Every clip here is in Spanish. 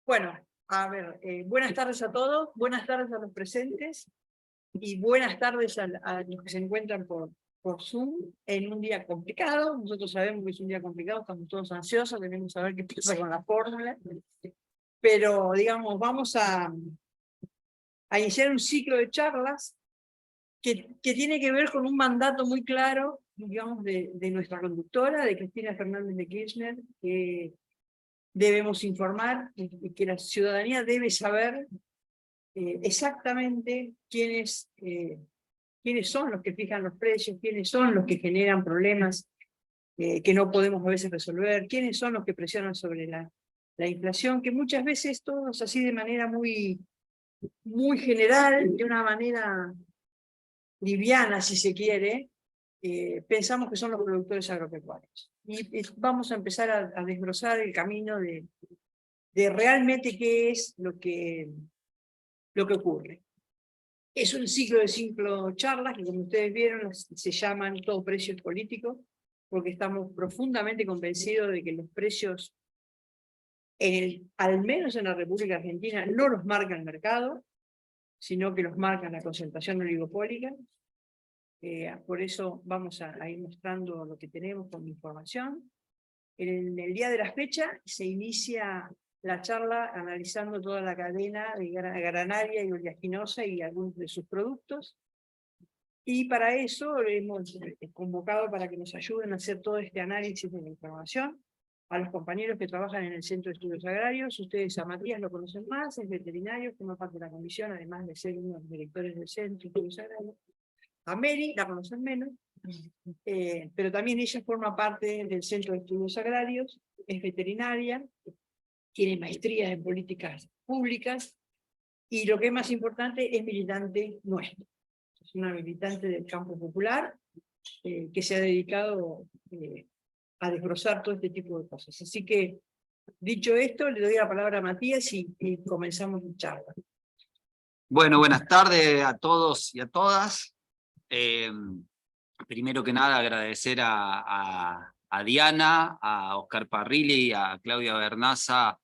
Bueno, a ver, buenas tardes a todos, buenas tardes a los presentes y buenas tardes a los que se encuentran por Zoom en un día complicado. Nosotros sabemos que es un día complicado, estamos todos ansiosos, queremos saber qué pasa con la fórmula, pero digamos, vamos a iniciar un ciclo de charlas que tiene que ver con un mandato muy claro, digamos, de nuestra conductora, de Cristina Fernández de Kirchner, que debemos informar y que la ciudadanía debe saber exactamente quiénes son los que fijan los precios, quiénes son los que generan problemas que no podemos a veces resolver, quiénes son los que presionan sobre la inflación, que muchas veces todos así de manera muy general, de una manera liviana si se quiere, pensamos que son los productores agropecuarios. Y vamos a empezar a desbrozar el camino de realmente qué es lo que ocurre. Es un ciclo de 5 charlas que, como ustedes vieron, se llaman Todo Precio es Político, porque estamos profundamente convencidos de que los precios, al menos en la República Argentina, no los marca el mercado, sino que los marca la concentración oligopólica. Por eso vamos a ir mostrando lo que tenemos con información. En el día de la fecha se inicia la charla analizando toda la cadena de granaria y oleaginosa y algunos de sus productos. Y para eso hemos convocado para que nos ayuden a hacer todo este análisis de la información a los compañeros que trabajan en el Centro de Estudios Agrarios. Ustedes a Matías lo conocen más, es veterinario, forma parte de la comisión, además de ser uno de los directores del Centro de Estudios Agrarios. A Mary la conocen menos, pero también ella forma parte del Centro de Estudios Agrarios, es veterinaria, tiene maestría en políticas públicas, y lo que es más importante, es militante nuestro. Es una militante del campo popular, que se ha dedicado a desbrozar todo este tipo de cosas. Así que, dicho esto, le doy la palabra a Matías y comenzamos la charla. Bueno, buenas tardes a todos y a todas. Primero que nada, agradecer a Diana, a Oscar Parrilli y a Claudia Bernaza,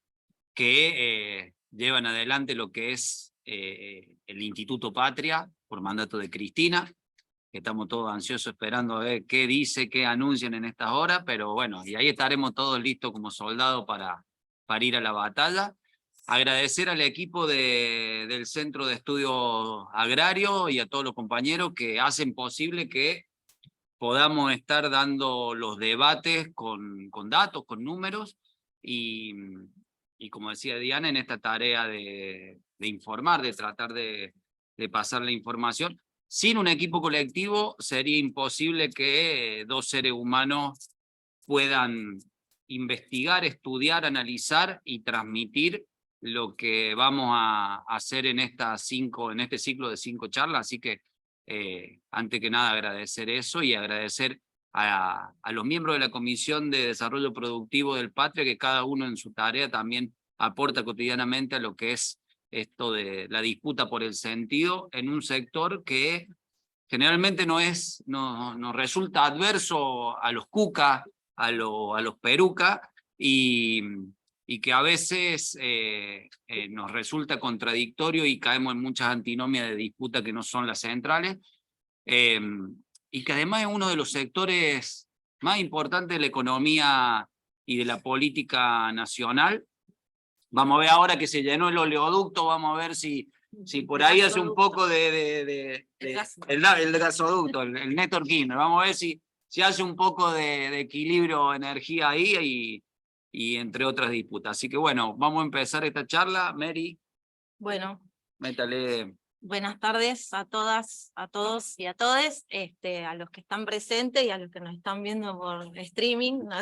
que llevan adelante lo que es el Instituto Patria, por mandato de Cristina, que estamos todos ansiosos esperando a ver qué dice, qué anuncian en estas horas, pero bueno, y ahí estaremos todos listos como soldados para ir a la batalla. Agradecer al equipo del Centro de Estudios Agrarios y a todos los compañeros que hacen posible que podamos estar dando los debates con datos, con números, y como decía Diana, en esta tarea de informar, de tratar de pasar la información. Sin un equipo colectivo sería imposible que dos seres humanos puedan investigar, estudiar, analizar y transmitir lo que vamos a hacer en este ciclo de 5 charlas. Así que antes que nada agradecer eso y agradecer a los miembros de la Comisión de Desarrollo Productivo del Patria, que cada uno en su tarea también aporta cotidianamente a lo que es esto de la disputa por el sentido en un sector que generalmente nos resulta adverso a los cuca, a los peruca, y que a veces nos resulta contradictorio y caemos en muchas antinomias de disputa que no son las centrales, y que además es uno de los sectores más importantes de la economía y de la política nacional. Vamos a ver ahora que se llenó el oleoducto, vamos a ver si por ahí hace un poco el gasoducto, el Néstor Kirchner. Vamos a ver si hace un poco de equilibrio, energía ahí y entre otras disputas. Así que bueno, vamos a empezar esta charla. Mary. Bueno. Métale. Buenas tardes a todas, a todos y a todes, a los que están presentes y a los que nos están viendo por streaming. ¿No?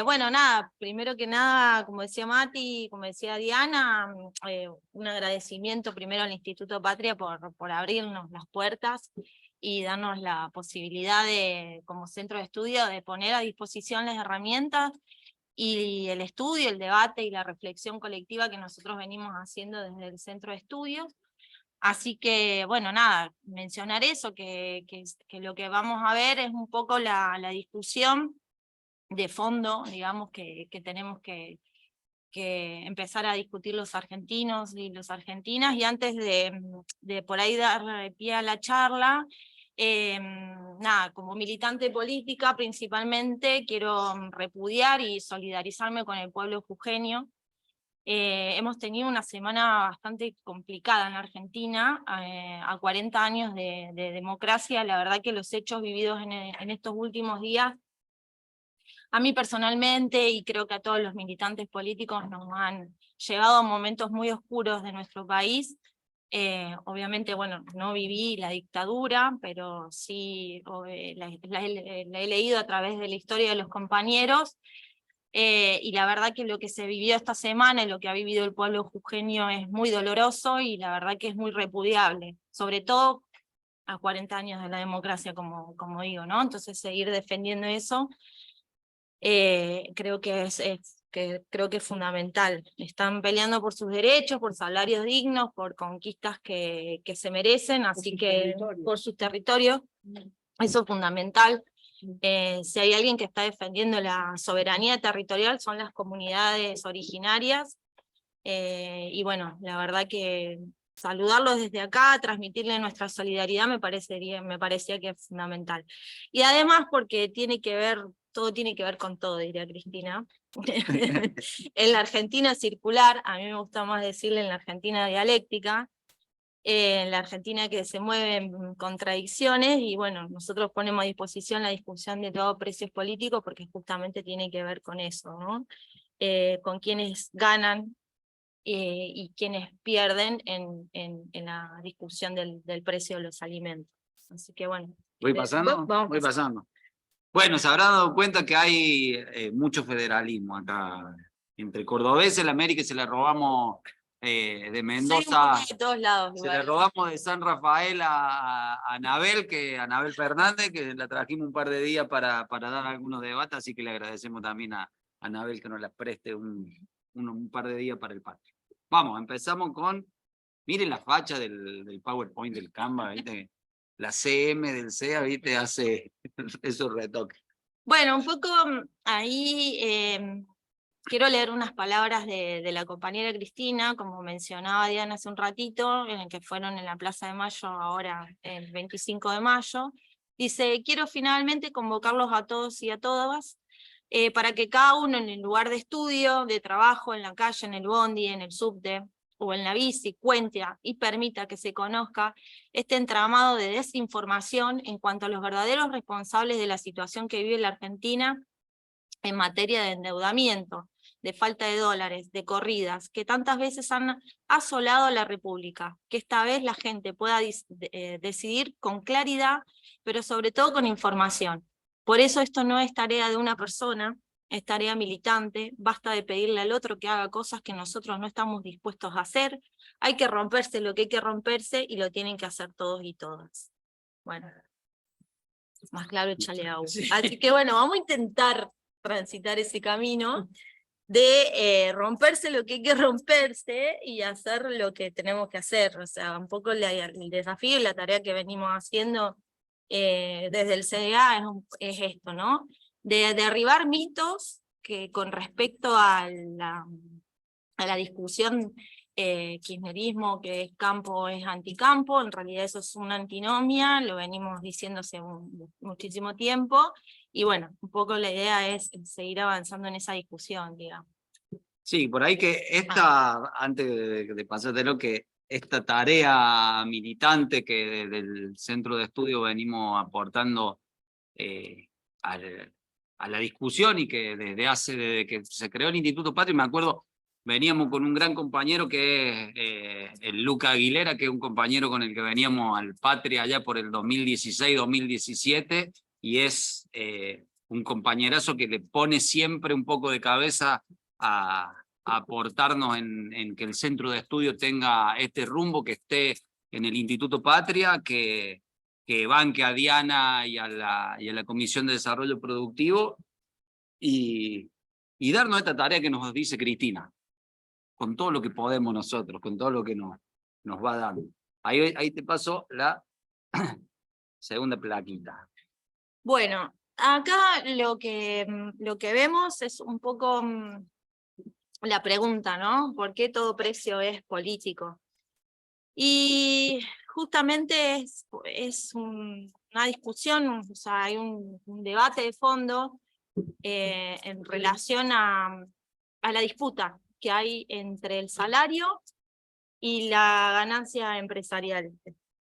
Bueno, nada, primero que nada, como decía Mati, como decía Diana, un agradecimiento primero al Instituto Patria por abrirnos las puertas y darnos la posibilidad de, como centro de estudio, de poner a disposición las herramientas y el estudio, el debate y la reflexión colectiva que nosotros venimos haciendo desde el centro de estudios. Así que, bueno, nada, mencionar eso, que lo que vamos a ver es un poco la discusión de fondo, digamos, que tenemos que que empezar a discutir los argentinos y las argentinas, y antes de por ahí dar pie a la charla, nada, como militante política principalmente quiero repudiar y solidarizarme con el pueblo jujeño. Hemos tenido una semana bastante complicada en Argentina, a 40 años de democracia. La verdad que los hechos vividos en estos últimos días, a mí personalmente, y creo que a todos los militantes políticos, nos han llevado a momentos muy oscuros de nuestro país. Obviamente, bueno, no viví la dictadura, pero sí la he leído a través de la historia de los compañeros, y la verdad que lo que se vivió esta semana y lo que ha vivido el pueblo jujeño es muy doloroso, y la verdad que es muy repudiable, sobre todo a 40 años de la democracia, como digo, ¿no? Entonces seguir defendiendo eso, creo que creo que es fundamental. Están peleando por sus derechos, por salarios dignos, por conquistas que se merecen, así que por sus territorios, eso es fundamental. Si hay alguien que está defendiendo la soberanía territorial son las comunidades originarias, y bueno, la verdad que saludarlos desde acá, transmitirle nuestra solidaridad me parecía que es fundamental. Y además porque todo tiene que ver con todo, diría Cristina. En la Argentina circular, a mí me gusta más decirle en la Argentina dialéctica, en la Argentina que se mueven contradicciones, y bueno, nosotros ponemos a disposición la discusión de todo precios políticos porque justamente tiene que ver con eso, ¿no? Con quienes ganan y quienes pierden en la discusión del precio de los alimentos. Así que bueno. ¿Voy pasando? Voy pasando. Bueno, se habrán dado cuenta que hay mucho federalismo acá. Entre cordobeses, la América se la robamos de Mendoza. De todos lados, se la robamos de San Rafael a Anabel Fernández, que la trajimos un par de días para dar algunos debates, así que le agradecemos también a Anabel que nos la preste un par de días para el patio. Vamos, empezamos con, miren la facha del PowerPoint del Canva, ¿viste? La CM del CEA, ¿viste? Hace esos retoques. Bueno, un poco ahí quiero leer unas palabras de la compañera Cristina, como mencionaba Diana hace un ratito, en el que fueron en la Plaza de Mayo, ahora el 25 de mayo. Dice: quiero finalmente convocarlos a todos y a todas, para que cada uno en el lugar de estudio, de trabajo, en la calle, en el bondi, en el subte o en la bici, cuente y permita que se conozca este entramado de desinformación en cuanto a los verdaderos responsables de la situación que vive la Argentina en materia de endeudamiento, de falta de dólares, de corridas, que tantas veces han asolado a la República, que esta vez la gente pueda decidir con claridad, pero sobre todo con información. Por eso esto no es tarea de una persona, es tarea militante. Basta de pedirle al otro que haga cosas que nosotros no estamos dispuestos a hacer. Hay que romperse lo que hay que romperse, y lo tienen que hacer todos y todas. Bueno, más claro, échale agua. Así que bueno, vamos a intentar transitar ese camino de romperse lo que hay que romperse y hacer lo que tenemos que hacer. O sea, un poco el desafío y la tarea que venimos haciendo desde el CDA es esto, ¿no? De derribar mitos que con respecto a la discusión kirchnerismo, que es campo es anticampo. En realidad eso es una antinomia, lo venimos diciendo hace muchísimo tiempo, y bueno, un poco la idea es seguir avanzando en esa discusión, digamos. Sí, por ahí que antes de pasártelo, que esta tarea militante que desde el centro de estudio venimos aportando a la discusión, y que desde que se creó el Instituto Patria, me acuerdo, veníamos con un gran compañero que es el Luca Aguilera, que es un compañero con el que veníamos al Patria allá por el 2016-2017, y es un compañerazo que le pone siempre un poco de cabeza a aportarnos en que el centro de estudio tenga este rumbo, que esté en el Instituto Patria, que banque a Diana y a la Comisión de Desarrollo Productivo, y darnos esta tarea que nos dice Cristina, con todo lo que podemos nosotros, con todo lo que nos va dando. Ahí te paso la segunda plaquita. Bueno, acá lo que vemos es un poco la pregunta, ¿no? ¿Por qué todo precio es político? Y justamente es una discusión, o sea, hay un debate de fondo en relación a la disputa que hay entre el salario y la ganancia empresarial,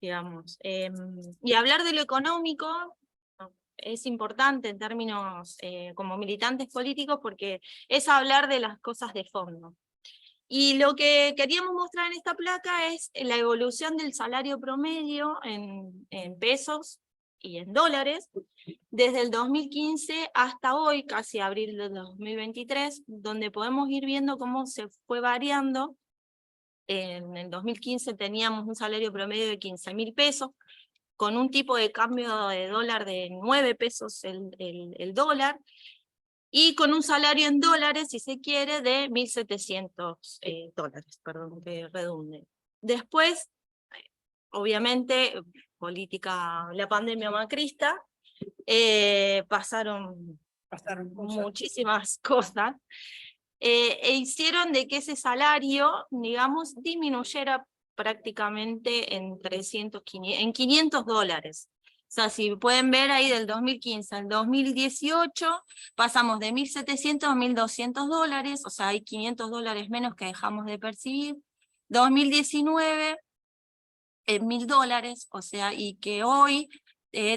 digamos. Y hablar de lo económico es importante en términos como militantes políticos porque es hablar de las cosas de fondo. Y lo que queríamos mostrar en esta placa es la evolución del salario promedio en pesos y en dólares, desde el 2015 hasta hoy, casi abril del 2023, donde podemos ir viendo cómo se fue variando. En el 2015 teníamos un salario promedio de 15.000 pesos, con un tipo de cambio de dólar de 9 pesos el dólar, y con un salario en dólares, si se quiere, de 1.700 dólares, perdón, que redunde. Después, obviamente, la pandemia macrista, pasaron muchísimas cosas, e hicieron de que ese salario, digamos, disminuyera prácticamente en 500 dólares. O sea, si pueden ver ahí del 2015 al 2018, pasamos de 1.700 a 1.200 dólares, o sea, hay 500 dólares menos que dejamos de percibir. 2019, 1.000 dólares, o sea, y que hoy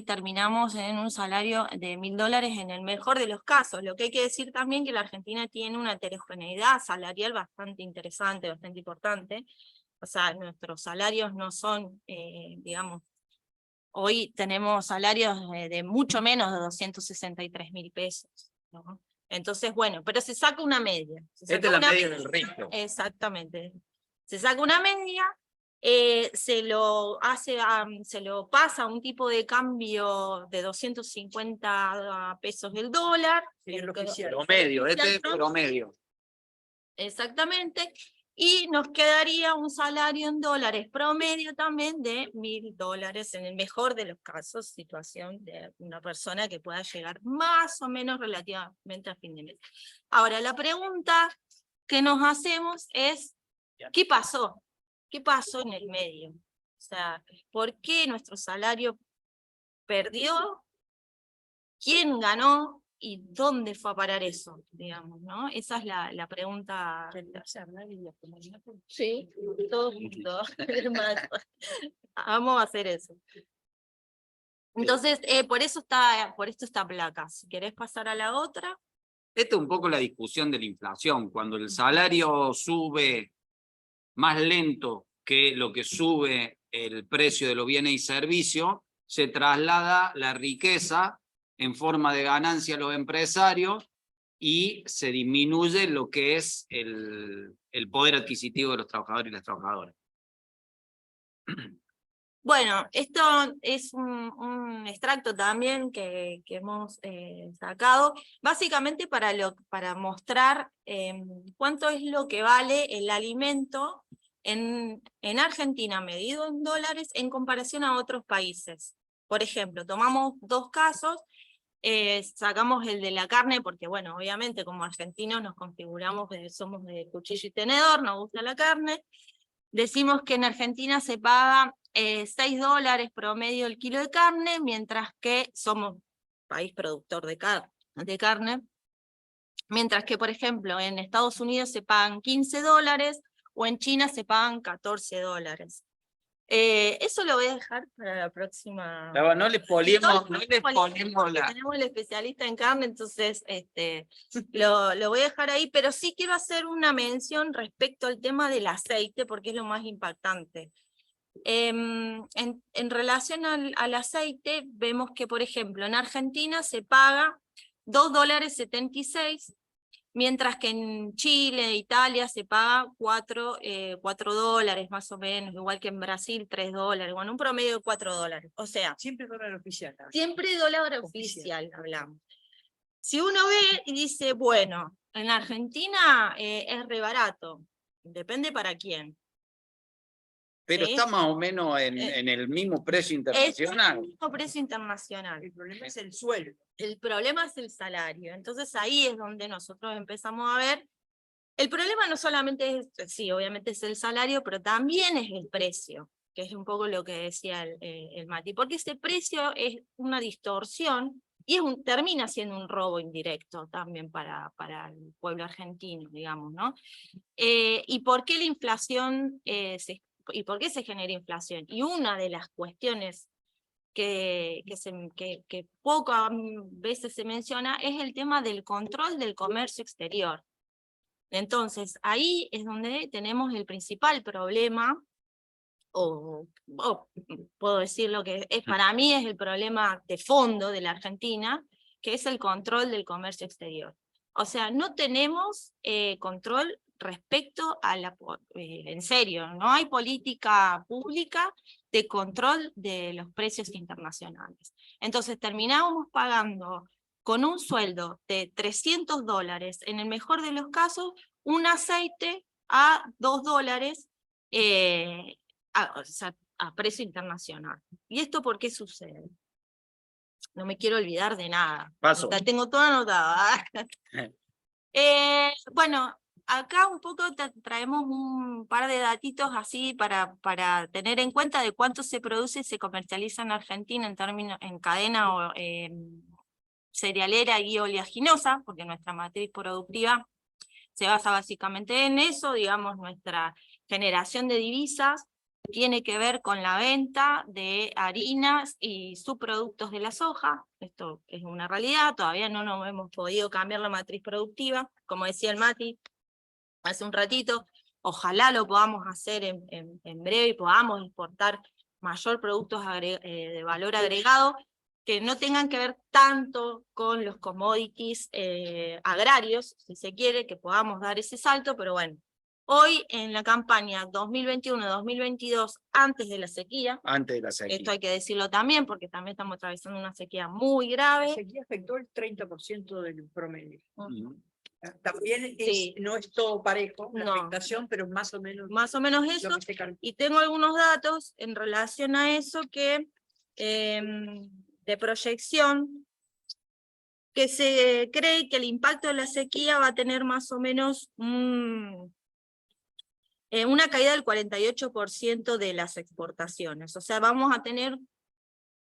terminamos en un salario de 1.000 dólares en el mejor de los casos. Lo que hay que decir también que la Argentina tiene una heterogeneidad salarial bastante interesante, bastante importante. O sea, nuestros salarios no son, digamos, hoy tenemos salarios de mucho menos de 263.000 pesos, ¿no? Entonces, bueno, pero se saca una media. Esta es la media del resto. Exactamente. Se saca una media, se lo pasa a un tipo de cambio de 250 pesos el dólar. Sí, el oficial. Promedio, este es promedio. Exactamente. Y nos quedaría un salario en dólares promedio también de 1.000 dólares, en el mejor de los casos, situación de una persona que pueda llegar más o menos relativamente a fin de mes. Ahora, la pregunta que nos hacemos es, ¿qué pasó? ¿Qué pasó en el medio? O sea, ¿por qué nuestro salario perdió? ¿Quién ganó? ¿Y dónde fue a parar eso? Digamos, ¿no? Esa es la pregunta. Sí, todos juntos. Vamos a hacer eso. Entonces, por esto esta placa. Si querés pasar a la otra. Esta es un poco la discusión de la inflación. Cuando el salario sube más lento que lo que sube el precio de los bienes y servicios, se traslada la riqueza en forma de ganancia a los empresarios y se disminuye lo que es el poder adquisitivo de los trabajadores y las trabajadoras. Bueno, esto es un extracto también que hemos sacado, básicamente para mostrar cuánto es lo que vale el alimento en Argentina medido en dólares en comparación a otros países. Por ejemplo, tomamos dos casos, sacamos el de la carne, porque bueno, obviamente como argentinos nos configuramos, somos de cuchillo y tenedor, nos gusta la carne. Decimos que en Argentina se paga 6 dólares promedio el kilo de carne, mientras que somos país productor de carne, mientras que, por ejemplo, en Estados Unidos se pagan 15 dólares, o en China se pagan 14 dólares. Eso lo voy a dejar para la próxima. No les ponemos la... Tenemos el especialista en carne, entonces lo voy a dejar ahí, pero sí quiero hacer una mención respecto al tema del aceite, porque es lo más impactante. En relación al aceite, vemos que, por ejemplo, en Argentina se paga 2,76 dólares, mientras que en Chile, Italia, se paga 4 dólares más o menos, igual que en Brasil 3 dólares, bueno, un promedio de 4 dólares. O sea, siempre dólar oficial. Siempre dólar oficial hablamos. Si uno ve y dice, bueno, en Argentina es re barato, depende para quién. Pero ¿sí? Está más o menos en el mismo precio internacional. Es el mismo precio internacional. El problema es el sueldo. El problema es el salario. Entonces ahí es donde nosotros empezamos a ver El problema no solamente es, sí, obviamente es el salario, pero también es el precio, que es un poco lo que decía el Mati, porque ese precio es una distorsión y termina siendo un robo indirecto también para el pueblo argentino, digamos, ¿no? ¿Y por qué la inflación, y por qué se genera inflación? Y una de las cuestiones que pocas veces se menciona es el tema del control del comercio exterior. Entonces, ahí es donde tenemos el principal problema, o puedo decir lo que es, para mí es el problema de fondo de la Argentina, que es el control del comercio exterior. O sea, no tenemos control respecto a en serio, no hay política pública de control de los precios internacionales. Entonces terminamos pagando con un sueldo de $300, en el mejor de los casos, un aceite a $2, o sea, a precio internacional. ¿Y esto por qué sucede? No me quiero olvidar de nada. Paso. Tengo todo anotado. Bueno, acá un poco traemos un par de datitos así para tener en cuenta de cuánto se produce y se comercializa en Argentina en cadena o cerealera y oleaginosa, porque nuestra matriz productiva se basa básicamente en eso, digamos, nuestra generación de divisas tiene que ver con la venta de harinas y subproductos de la soja. Esto es una realidad, todavía no nos hemos podido cambiar la matriz productiva, como decía el Mati hace un ratito, ojalá lo podamos hacer en breve y podamos exportar mayor productos de valor agregado, que no tengan que ver tanto con los commodities agrarios, si se quiere, que podamos dar ese salto, pero bueno. Hoy en la campaña 2021-2022, antes de la sequía, esto hay que decirlo también, porque también estamos atravesando una sequía muy grave. La sequía afectó el 30% del promedio. Uh-huh. También Sí. no es todo parejo la No. afectación, pero más o menos eso, y tengo algunos datos en relación a eso que de proyección, que se cree que el impacto de la sequía va a tener más o menos una caída del 48% de las exportaciones. O sea, vamos a tener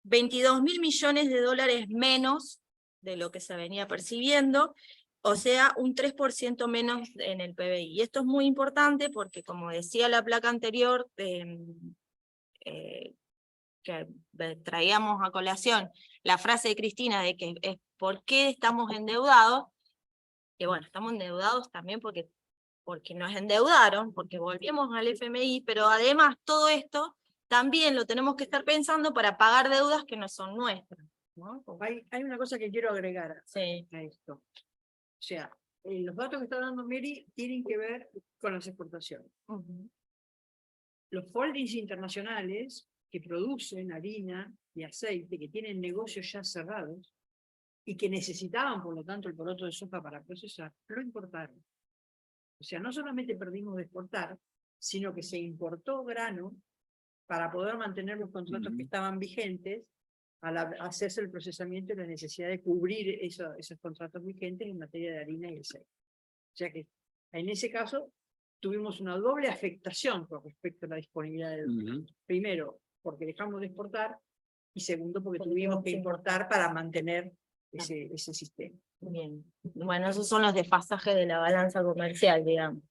22.000 millones de dólares menos de lo que se venía percibiendo, o sea, un 3% menos en el PBI. Y esto es muy importante porque, como decía la placa anterior, que traíamos a colación la frase de Cristina de que es ¿por qué estamos endeudados? Que bueno, estamos endeudados también porque nos endeudaron, porque volvimos al FMI, pero además todo esto también lo tenemos que estar pensando para pagar deudas que no son nuestras, ¿no? Hay una cosa que quiero agregar a esto. O sea, los datos que está dando Mary tienen que ver con las exportaciones. Uh-huh. Los holdings internacionales que producen harina y aceite, que tienen negocios ya cerrados y que necesitaban, por lo tanto, el poroto de soja para procesar, lo importaron. O sea, no solamente perdimos de exportar, sino que se importó grano para poder mantener los contratos que estaban vigentes al hacerse el procesamiento y la necesidad de cubrir esos contratos vigentes en materia de harina y aceite. O sea que en ese caso tuvimos una doble afectación con respecto a la disponibilidad de primero, porque dejamos de exportar, y segundo, porque tuvimos que importar para mantener ese sistema. Bien. Bueno, esos son los desfasajes de la balanza comercial, digamos.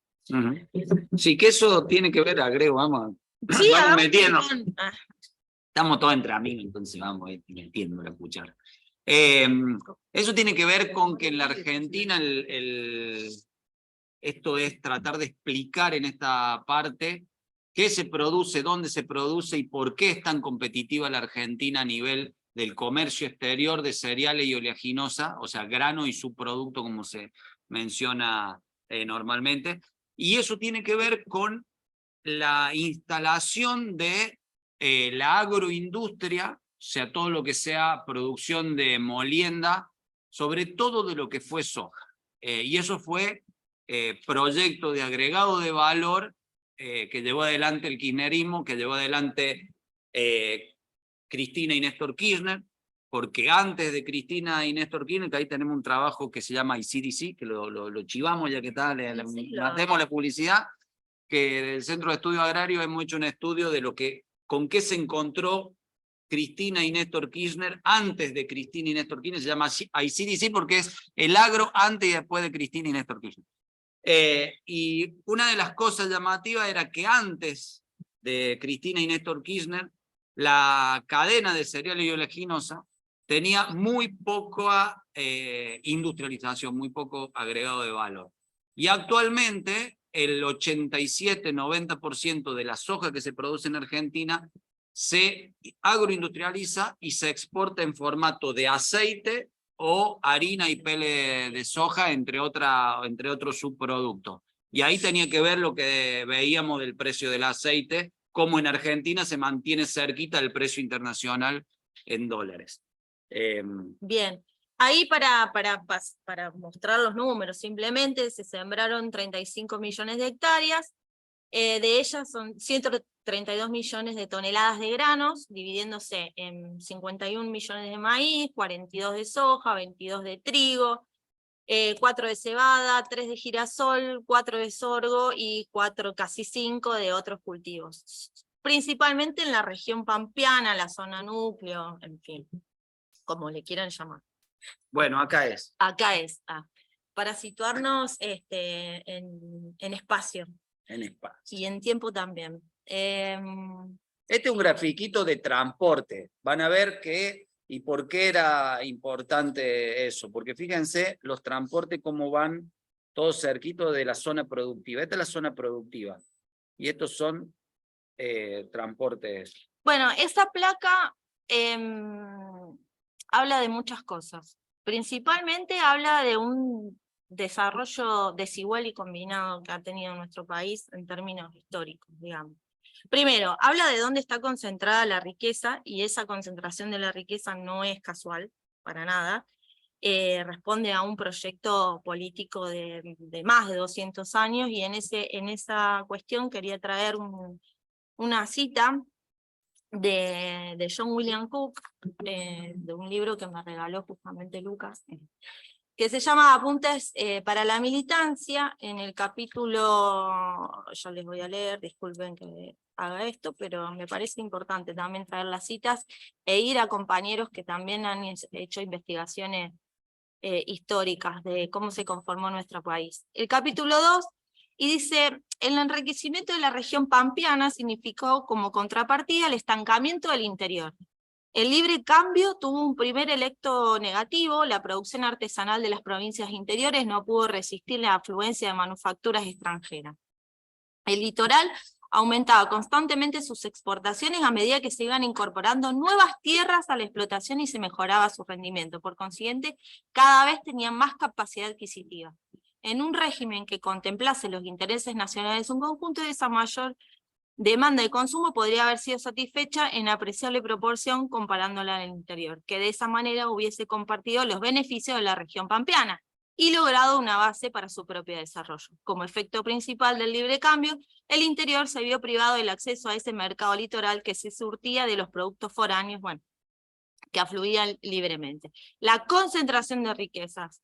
Sí, que eso tiene que ver, agrego, vamos sí, metiendo. Estamos todos entre amigos, entonces vamos metiendo la cuchara. Eso tiene que ver con que en la Argentina esto es tratar de explicar en esta parte qué se produce, dónde se produce y por qué es tan competitiva la Argentina a nivel del comercio exterior de cereales y oleaginosa, o sea, grano y subproducto como se menciona normalmente. Y eso tiene que ver con la instalación de la agroindustria, o sea, todo lo que sea producción de molienda, sobre todo de lo que fue soja. Y eso fue proyecto de agregado de valor que llevó adelante el kirchnerismo, que llevó adelante Cristina y Néstor Kirchner, porque antes de Cristina y Néstor Kirchner, que ahí tenemos un trabajo que se llama ICDC, que lo chivamos ya que tal, hacemos la publicidad, que del Centro de Estudios Agrarios hemos hecho un estudio de con qué se encontró Cristina y Néstor Kirchner antes de Cristina y Néstor Kirchner, se llama ICDC porque es el agro antes y después de Cristina y Néstor Kirchner. Y una de las cosas llamativas era que antes de Cristina y Néstor Kirchner, la cadena de cereales y oleaginosa tenía muy poca industrialización, muy poco agregado de valor. Y actualmente el 87-90% de la soja que se produce en Argentina se agroindustrializa y se exporta en formato de aceite o harina y pele de soja, entre otros subproductos. Y ahí tenía que ver lo que veíamos del precio del aceite, cómo en Argentina se mantiene cerquita el precio internacional en dólares. Bien, ahí para mostrar los números, simplemente se sembraron 35 millones de hectáreas, de ellas son 132 millones de toneladas de granos, dividiéndose en 51 millones de maíz, 42 de soja, 22 de trigo, 4 de cebada, 3 de girasol, 4 de sorgo y casi 5 de otros cultivos. Principalmente en la región pampeana, la zona núcleo, en fin, como le quieran llamar. Bueno, acá es. Acá es, para situarnos en espacio. En espacio. Y en tiempo también. Este es un grafiquito de transporte. Van a ver y por qué era importante eso. Porque fíjense los transportes cómo van todos cerquitos de la zona productiva. Esta es la zona productiva. Y estos son transportes. Bueno, esta placa habla de muchas cosas. Principalmente habla de un desarrollo desigual y combinado que ha tenido nuestro país en términos históricos, digamos. Primero, habla de dónde está concentrada la riqueza, y esa concentración de la riqueza no es casual, para nada. Responde a un proyecto político de más de 200 años, y en esa cuestión quería traer una cita de John William Cook, de un libro que me regaló justamente Lucas, que se llama Apuntes para la militancia. En el capítulo, yo les voy a leer, disculpen que haga esto, pero me parece importante también traer las citas e ir a compañeros que también han hecho investigaciones históricas de cómo se conformó nuestro país. El capítulo 2, y dice: el enriquecimiento de la región pampeana significó como contrapartida el estancamiento del interior. El libre cambio tuvo un primer efecto negativo. La producción artesanal de las provincias interiores no pudo resistir la afluencia de manufacturas extranjeras. El litoral aumentaba constantemente sus exportaciones a medida que se iban incorporando nuevas tierras a la explotación y se mejoraba su rendimiento. Por consiguiente, cada vez tenían más capacidad adquisitiva. En un régimen que contemplase los intereses nacionales, un conjunto de esa mayor demanda de consumo podría haber sido satisfecha en apreciable proporción comparándola en el interior, que de esa manera hubiese compartido los beneficios de la región pampeana y logrado una base para su propio desarrollo. Como efecto principal del libre cambio, el interior se vio privado del acceso a ese mercado litoral que se surtía de los productos foráneos, que afluían libremente. La concentración de riquezas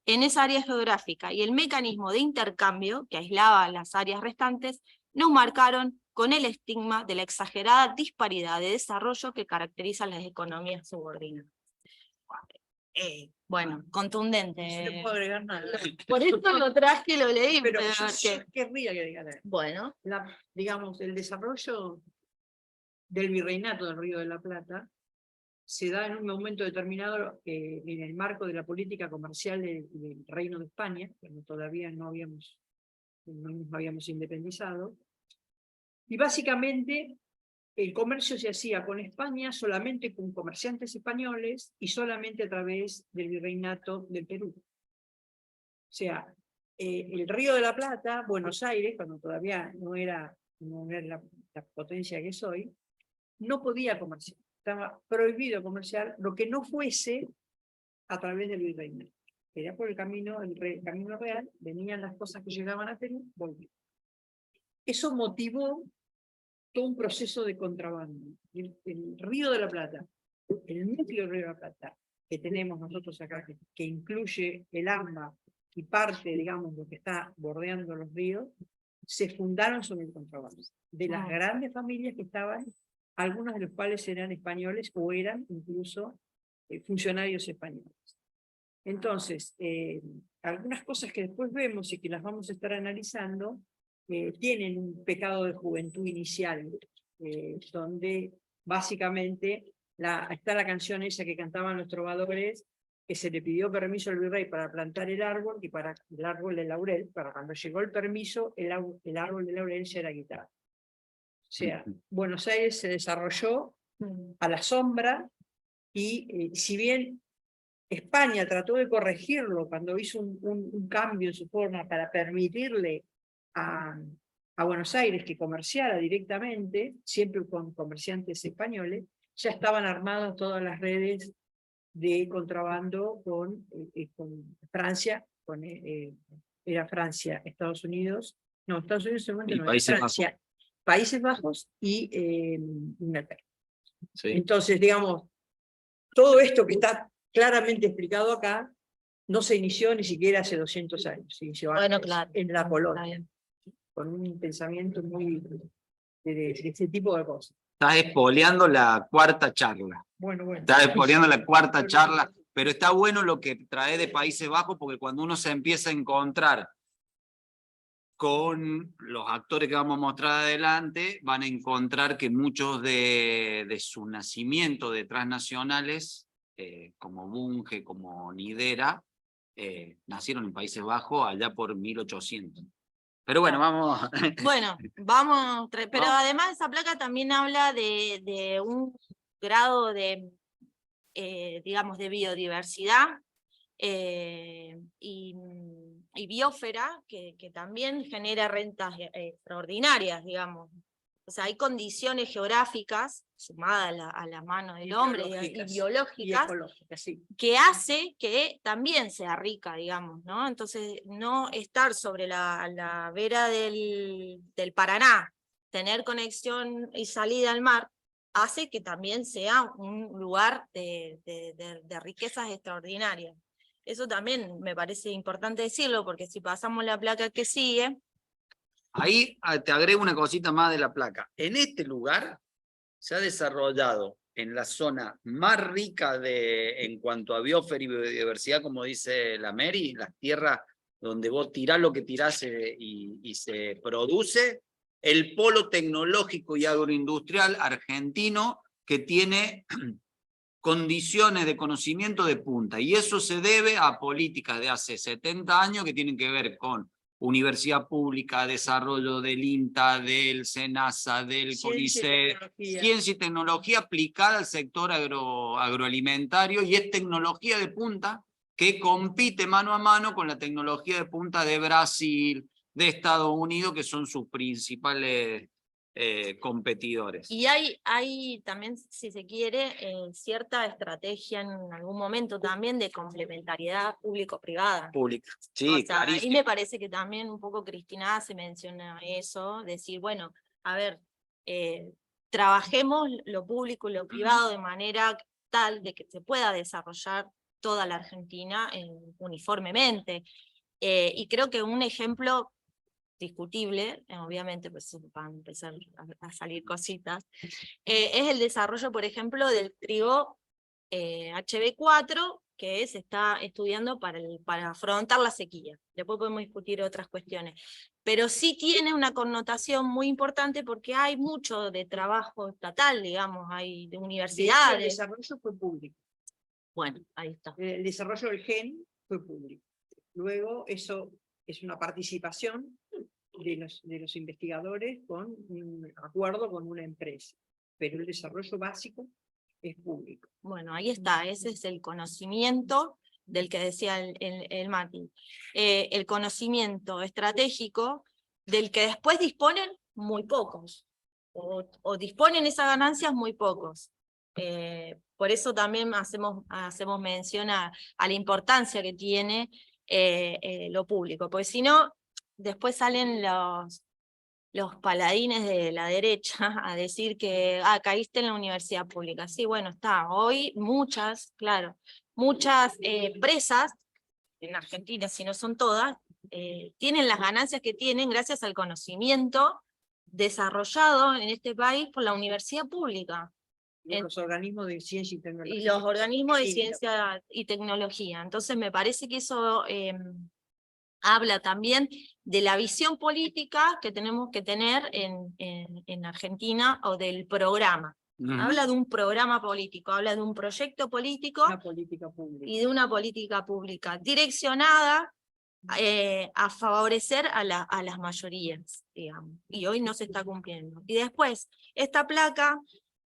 en esa área geográfica y el mecanismo de intercambio que aislaba las áreas restantes nos marcaron con el estigma de la exagerada disparidad de desarrollo que caracteriza las economías subordinadas. Bueno, contundente. No le puedo agregar nada. Por eso lo traje y lo leí. Pero yo querría agregar. Bueno. Digamos, el desarrollo del virreinato del Río de la Plata se da en un momento determinado en el marco de la política comercial del Reino de España, cuando todavía no nos habíamos independizado. Y básicamente el comercio se hacía con España solamente con comerciantes españoles y solamente a través del virreinato del Perú. O sea, el Río de la Plata, Buenos Aires, cuando todavía no era la potencia que es hoy, no podía comerciar. Estaba prohibido comerciar lo que no fuese a través del virreinato. Era por el camino real, venían las cosas que llegaban a Perú, volvían. Eso motivó todo un proceso de contrabando. El Río de la Plata el núcleo Río de la Plata que tenemos nosotros acá, que incluye el AMBA y parte, digamos, lo que está bordeando los ríos, se fundaron sobre el contrabando. De las grandes familias que estaban, algunos de los cuales eran españoles o eran incluso funcionarios españoles. Entonces, algunas cosas que después vemos y que las vamos a estar analizando, tienen un pecado de juventud inicial, donde básicamente está la canción esa que cantaban los trovadores, que se le pidió permiso al virrey para plantar el árbol, y para el árbol de laurel, para cuando llegó el permiso, el árbol de laurel ya era quitado. O sea, Buenos Aires se desarrolló a la sombra, y si bien España trató de corregirlo cuando hizo un cambio en su forma para permitirle a Buenos Aires que comerciara directamente, siempre con comerciantes españoles, ya estaban armadas todas las redes de contrabando con Francia, era Francia, Estados Unidos, no, Estados Unidos en ese momento no, Países Francia, Bajos. Países Bajos y Inglaterra. Sí. Entonces, digamos, todo esto que está claramente explicado acá no se inició ni siquiera hace 200 años, se inició Bueno, antes, claro. en la Polonia, con un pensamiento muy de ese tipo de cosas. Estás espoleando la cuarta charla. Bueno. Estás espoleando la cuarta charla, pero está bueno lo que trae de Países Bajos, porque cuando uno se empieza a encontrar con los actores que vamos a mostrar adelante, van a encontrar que muchos de su nacimiento de transnacionales, como Bunge, como Nidera, nacieron en Países Bajos allá por 1800. Pero bueno, vamos. Bueno, vamos, pero además esa placa también habla de un grado de, digamos, de biodiversidad y biosfera que también genera rentas extraordinarias, digamos. O sea, hay condiciones geográficas, sumadas a la mano del hombre y biológicas, sí, que hace que también sea rica, digamos, ¿no? Entonces, no estar sobre la vera del Paraná, tener conexión y salida al mar, hace que también sea un lugar de riquezas extraordinarias. Eso también me parece importante decirlo, porque si pasamos la placa que sigue... Ahí te agrego una cosita más de la placa. En este lugar se ha desarrollado en la zona más rica en cuanto a biosfera y biodiversidad, como dice la Mary, las tierras donde vos tirás lo que tirás y se produce, el polo tecnológico y agroindustrial argentino que tiene condiciones de conocimiento de punta. Y eso se debe a políticas de hace 70 años que tienen que ver con universidad pública, desarrollo del INTA, del SENASA, del CONICET, ciencia y tecnología aplicada al sector agroalimentario, y es tecnología de punta que compite mano a mano con la tecnología de punta de Brasil, de Estados Unidos, que son sus principales competidores. Y hay también, si se quiere, cierta estrategia en algún momento también de complementariedad público-privada. Pública, sí, o sea, clarísimo. ahí me parece que también un poco Cristina se menciona eso, decir, bueno, a ver, trabajemos lo público y lo privado de manera tal de que se pueda desarrollar toda la Argentina uniformemente. Y creo que un ejemplo discutible, obviamente pues van a empezar a salir cositas, es el desarrollo, por ejemplo, del trigo HB4, que se está estudiando para afrontar la sequía. Después podemos discutir otras cuestiones. Pero sí tiene una connotación muy importante porque hay mucho de trabajo estatal, digamos, hay de universidades. El desarrollo fue público. Bueno, ahí está. El desarrollo del gen fue público. Luego eso es una participación de los investigadores con un acuerdo con una empresa, pero el desarrollo básico es público. Bueno, ahí está, ese es el conocimiento del que decía el Mati. El conocimiento estratégico del que después disponen muy pocos, o disponen esas ganancias muy pocos. Por eso también hacemos mención a la importancia que tiene lo público, porque si no, después salen los paladines de la derecha a decir que caíste en la universidad pública. Sí, bueno, está. Hoy muchas empresas en Argentina, si no son todas, tienen las ganancias que tienen gracias al conocimiento desarrollado en este país por la universidad pública. Los organismos de ciencia y tecnología. Y los organismos de Sí. ciencia y tecnología. Entonces me parece que eso habla también de la visión política que tenemos que tener en Argentina, o del programa. Habla de un programa político, habla de un proyecto político Una política pública. y de una política pública direccionada a favorecer a las mayorías, digamos. Y hoy no se está cumpliendo. Y después, esta placa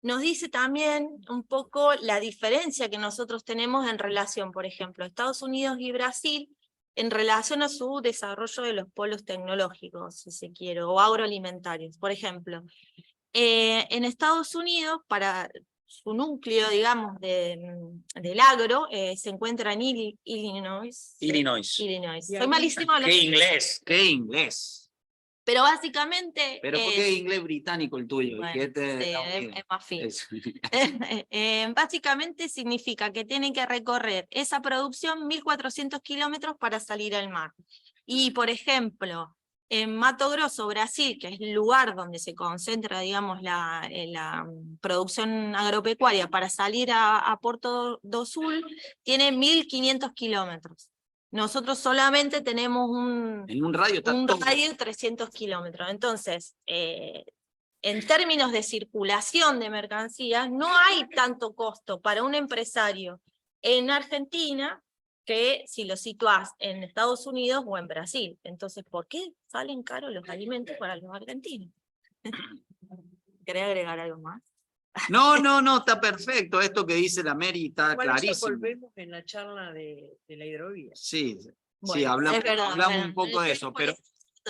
nos dice también un poco la diferencia que nosotros tenemos en relación, por ejemplo, a Estados Unidos y Brasil, en relación a su desarrollo de los polos tecnológicos, si se quiere, o agroalimentarios. Por ejemplo, en Estados Unidos, para su núcleo, digamos, del agro, se encuentra en Illinois. Illinois. Illinois. Y Soy aquí- malísima hablando. ¡Qué inglés! ¡Qué inglés! Pero básicamente... Pero ¿por qué inglés británico el tuyo? bueno, Y este sí, Estados es Unidos. más fino. Eso. Básicamente significa que tienen que recorrer esa producción 1.400 kilómetros para salir al mar. Y, por ejemplo, en Mato Grosso, Brasil, que es el lugar donde se concentra, digamos, la producción agropecuaria, para salir a Porto do Sul, tiene 1.500 kilómetros. Nosotros solamente tenemos En un radio está todo. radio de 300 kilómetros. Entonces, en términos de circulación de mercancías, no hay tanto costo para un empresario en Argentina que si lo situás en Estados Unidos o en Brasil. Entonces, ¿por qué salen caros los alimentos para los argentinos? ¿Querés agregar algo más? No, está perfecto. Esto que dice la Mary está Igual eso clarísimo. volvemos en la charla de la hidrovía. Sí, Bueno, sí, hablamos, es verdad, hablamos bueno, un poco de eso, pero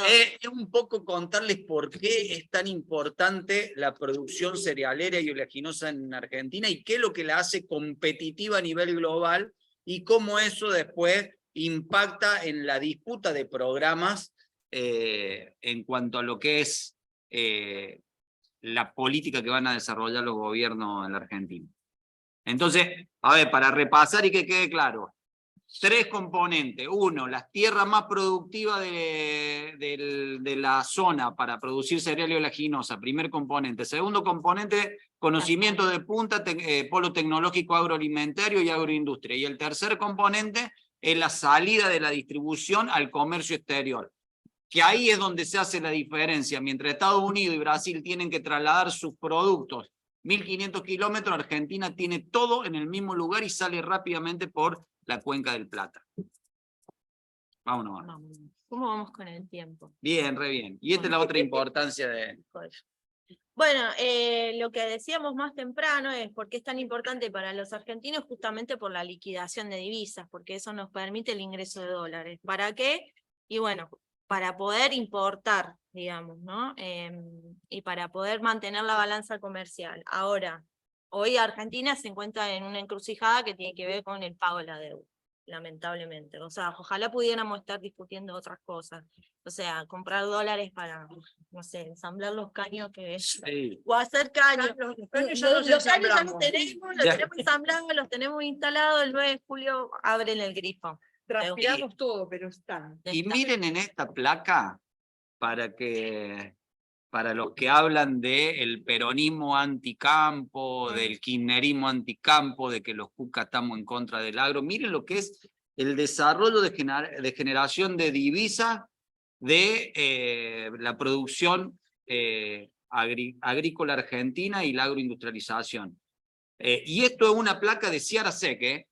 es un poco contarles por qué es tan importante la producción cerealera y oleaginosa en Argentina y qué es lo que la hace competitiva a nivel global y cómo eso después impacta en la disputa de programas en cuanto a lo que es la política que van a desarrollar los gobiernos en la Argentina. Entonces, a ver, para repasar y que quede claro, 3 componentes. 1, las tierras más productivas de la zona para producir cereal y oleaginosa, primer componente. Segundo componente, conocimiento de punta, polo tecnológico agroalimentario y agroindustria. Y el tercer componente es la salida de la distribución al comercio exterior, que ahí es donde se hace la diferencia. Mientras Estados Unidos y Brasil tienen que trasladar sus productos 1.500 kilómetros, Argentina tiene todo en el mismo lugar y sale rápidamente por la Cuenca del Plata. Vámonos. ¿Cómo vamos con el tiempo? Bien, re bien. Y esta es la otra importancia de... Bueno, lo que decíamos más temprano es por qué es tan importante para los argentinos, justamente por la liquidación de divisas, porque eso nos permite el ingreso de dólares. ¿Para qué? Y bueno, para poder importar, digamos, ¿no? Y para poder mantener la balanza comercial. Ahora, hoy Argentina se encuentra en una encrucijada que tiene que ver con el pago de la deuda, lamentablemente. O sea, ojalá pudiéramos estar discutiendo otras cosas. O sea, comprar dólares para, no sé, ensamblar los caños que... Sí. O hacer caños. Los Los caños caños ya los ensamblamos. tenemos, ensamblados, los tenemos instalados, el 9 de julio abren el grifo. Transpiramos todo, pero están. Y miren en esta placa, para los que hablan del peronismo anticampo, del kirchnerismo anticampo, de que los cucas estamos en contra del agro, miren lo que es el desarrollo de generación de divisas de la producción agrícola argentina y la agroindustrialización. Y esto es una placa de Ciara Sec,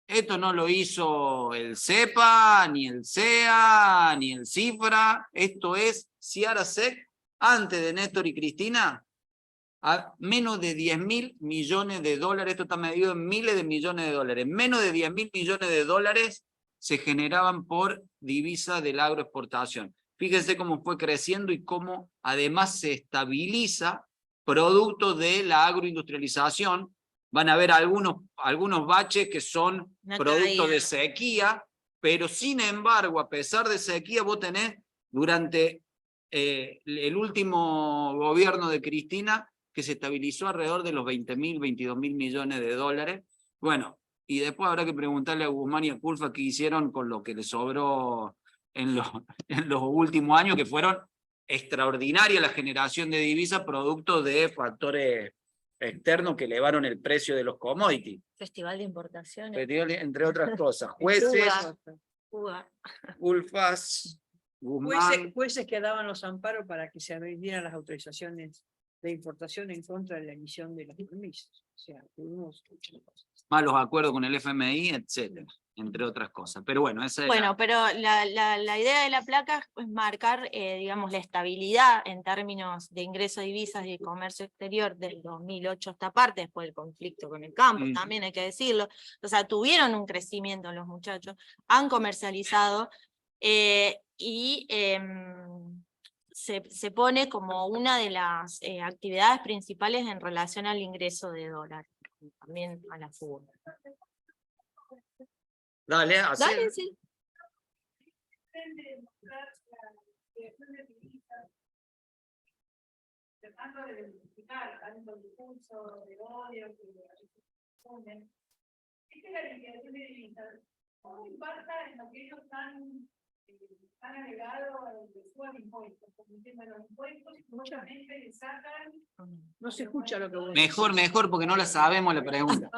Esto no lo hizo el CEPA, ni el CEA, ni el CIFRA. Esto es Ciara Sec, antes de Néstor y Cristina, a menos de 10.000 millones de dólares. Esto está medido en miles de millones de dólares. Menos de 10.000 millones de dólares se generaban por divisa de la agroexportación. Fíjense cómo fue creciendo y cómo además se estabiliza producto de la agroindustrialización. Van a haber algunos baches que son producto de sequía, pero sin embargo, a pesar de sequía, vos tenés durante el último gobierno de Cristina, que se estabilizó alrededor de los 20.000, 22.000 millones de dólares. Bueno, y después habrá que preguntarle a Guzmán y a Culfas qué hicieron con lo que les sobró en los últimos años, que fueron extraordinaria la generación de divisas producto de factores externos que elevaron el precio de los commodities. Festival de importaciones. Entre otras cosas, jueces, Cuba. Culfas, Guzmán. Jueces que daban los amparos para que se vendieran las autorizaciones de importación en contra de la emisión de los permisos. O sea, tuvimos muchas cosas. Malos acuerdos con el FMI, etcétera, entre otras cosas. Pero bueno, esa es Bueno, pero la idea de la placa es marcar, digamos, la estabilidad en términos de ingreso de divisas y de comercio exterior del 2008 a esta parte, después del conflicto con el campo, también hay que decirlo. O sea, tuvieron un crecimiento los muchachos, han comercializado y se pone como una de las actividades principales en relación al ingreso de dólares, también a la fuga. Dale, así. Dale, sí. Tratando de identificar tanto el discurso de odio que responden. Esta es la liquidación de divisas. ¿Cómo impacta en lo que ellos han agregado de sus impuestos? Porque el tema de los impuestos, mucha gente le sacan. No se escucha lo que vos decís. Mejor, porque no la sabemos la pregunta.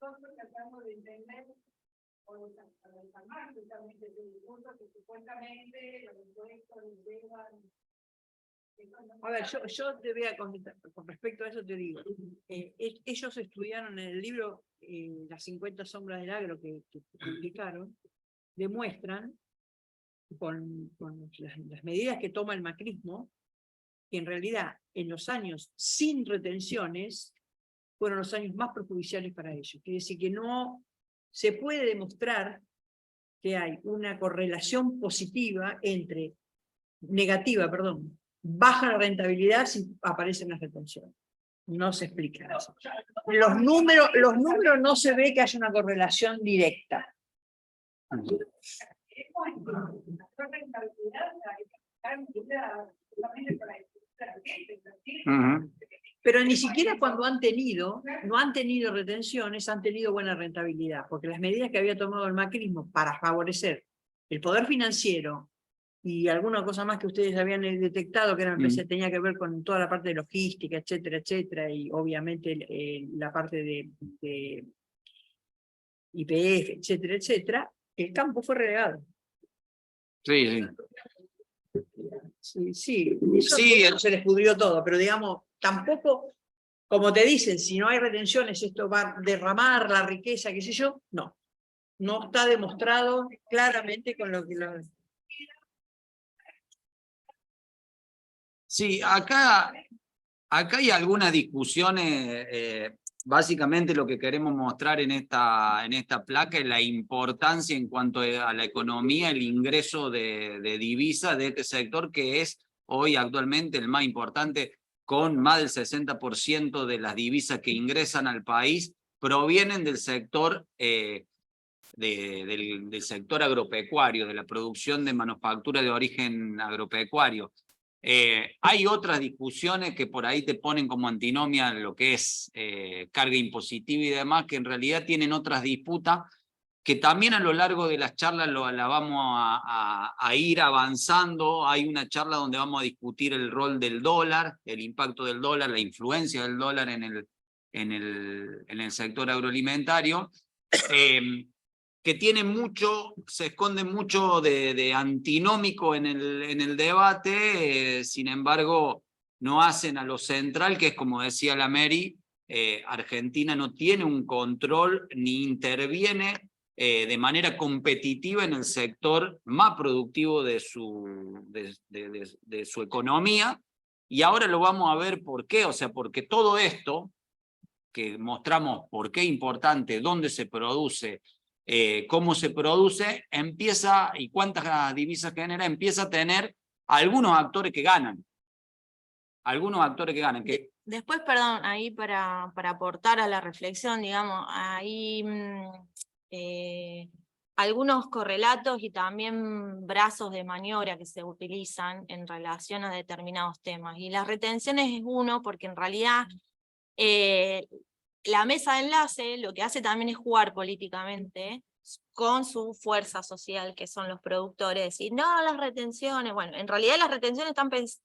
Nosotros tratamos de entender o de desarmar justamente ese discurso que supuestamente los impuestos les llevan. A ver, yo te voy a contestar, con respecto a eso te digo, ellos estudiaron en el libro Las 50 sombras del agro que publicaron, demuestran con las medidas que toma el macrismo, que en realidad en los años sin retenciones fueron los años más perjudiciales para ellos. Quiere decir que no se puede demostrar que hay una correlación positiva baja la rentabilidad si aparecen las retenciones. No se explica eso. Los números no se ve que haya una correlación directa. Pero ni siquiera cuando no han tenido retenciones, han tenido buena rentabilidad, porque las medidas que había tomado el macrismo para favorecer el poder financiero y alguna cosa más que ustedes habían detectado, que tenía que ver con toda la parte de logística, etcétera, etcétera, y obviamente la parte de YPF, etcétera, etcétera, el campo fue relegado. Sí. Eso se les pudrió todo, pero digamos, tampoco, como te dicen, si no hay retenciones, esto va a derramar la riqueza, qué sé yo, no está demostrado claramente con lo que Sí, acá hay algunas discusiones, básicamente lo que queremos mostrar en esta placa es la importancia en cuanto a la economía, el ingreso de divisas de este sector, que es hoy actualmente el más importante, con más del 60% de las divisas que ingresan al país provienen del sector, del sector agropecuario, de la producción de manufactura de origen agropecuario. Hay otras discusiones que por ahí te ponen como antinomia lo que es carga impositiva y demás, que en realidad tienen otras disputas que también a lo largo de las charlas la vamos a ir avanzando. Hay una charla donde vamos a discutir el rol del dólar, el impacto del dólar, la influencia del dólar en el sector agroalimentario, que tiene se esconde mucho de antinómico en el debate, sin embargo no hacen a lo central, que es como decía la Mary, Argentina no tiene un control ni interviene de manera competitiva en el sector más productivo de su economía, y ahora lo vamos a ver por qué. O sea, porque todo esto que mostramos por qué es importante, dónde se produce, cómo se produce, empieza, y cuántas divisas genera, empieza a tener algunos actores que ganan. algunos actores que ganan. Después, perdón, ahí para aportar a la reflexión, digamos, hay algunos correlatos y también brazos de maniobra que se utilizan en relación a determinados temas. Y las retenciones es uno, porque en realidad la mesa de enlace lo que hace también es jugar políticamente con su fuerza social, que son los productores, decir, no, las retenciones, bueno, en realidad las retenciones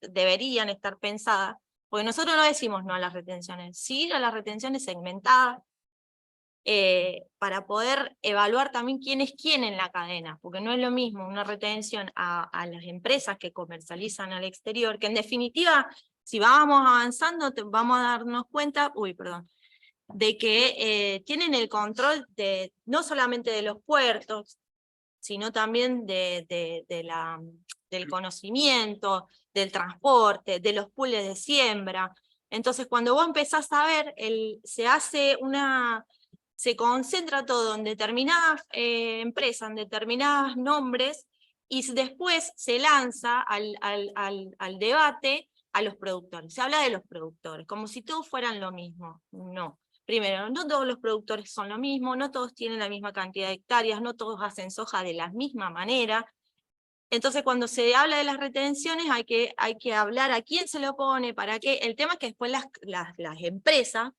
deberían estar pensadas, porque nosotros no decimos no a las retenciones, sí a las retenciones segmentadas, para poder evaluar también quién es quién en la cadena, porque no es lo mismo una retención a las empresas que comercializan al exterior, que en definitiva, si vamos avanzando, vamos a darnos cuenta, de que tienen el control de no solamente de los puertos, sino también del conocimiento, del transporte, de los pools de siembra. Entonces, cuando vos empezás a ver, se concentra todo en determinadas empresas, en determinados nombres, y después se lanza al debate a los productores. Se habla de los productores, como si todos fueran lo mismo. No. Primero, no todos los productores son lo mismo, no todos tienen la misma cantidad de hectáreas, no todos hacen soja de la misma manera. Entonces, cuando se habla de las retenciones, hay que hablar a quién se lo pone, para qué. El tema es que después las empresas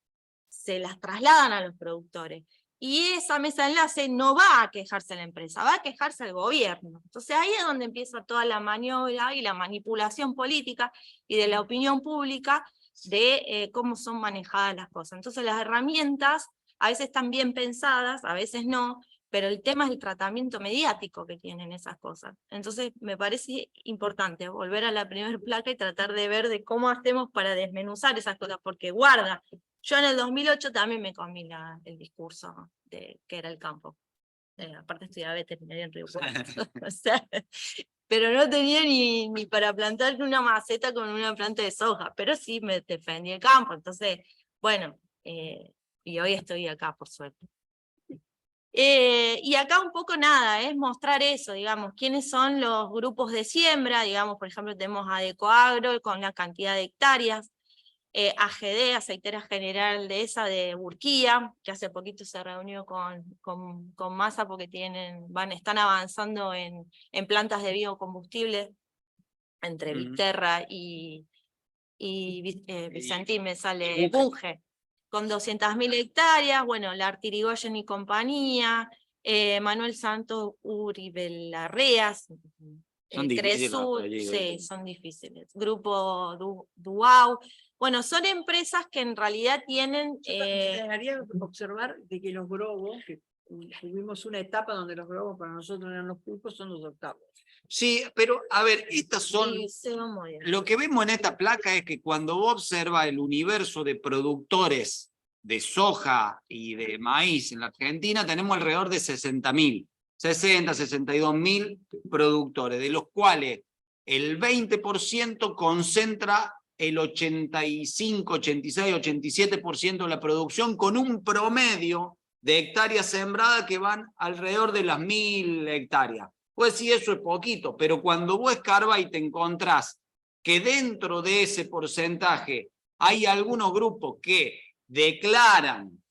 se las trasladan a los productores. Y esa mesa de enlace no va a quejarse la empresa, va a quejarse el gobierno. Entonces ahí es donde empieza toda la maniobra y la manipulación política y de la opinión pública de cómo son manejadas las cosas. Entonces las herramientas a veces están bien pensadas, a veces no, pero el tema es el tratamiento mediático que tienen esas cosas. Entonces me parece importante volver a la primera placa y tratar de ver de cómo hacemos para desmenuzar esas cosas, porque guarda, yo en el 2008 también me comí el discurso que era el campo. Aparte estudiaba veterinaria en Río Cuarto. O sea, pero no tenía ni para plantar una maceta con una planta de soja, pero sí me defendí el campo. Entonces, bueno, y hoy estoy acá, por suerte. Y acá un poco nada, es mostrar eso, digamos, quiénes son los grupos de siembra, digamos, por ejemplo, tenemos a Decoagro con la cantidad de hectáreas, AGD, Aceitera General de de Urquía, que hace poquito se reunió con Massa porque están avanzando en plantas de biocombustible entre Viterra y Vicentín, me sale Bunge, con 200.000 hectáreas, bueno, la Artirigoyen y compañía, Manuel Santos Uribe Larreas, Son difíciles, sí, son difíciles. Grupo Duau. Bueno, son empresas que en realidad tienen... Me dejaría observar de que los globos, que tuvimos una etapa donde los globos para nosotros eran los pulpos, son los octavos. Sí, pero a ver, estas son... Lo que vemos en esta placa es que cuando vos observas el universo de productores de soja y de maíz en la Argentina, tenemos alrededor de 60.000. 62.000 productores, de los cuales el 20% concentra el 85, 86, 87% de la producción, con un promedio de hectáreas sembradas que van alrededor de las 1.000 hectáreas. Pues sí, eso es poquito, pero cuando vos escarbas y te encontrás que dentro de ese porcentaje hay algunos grupos que declaran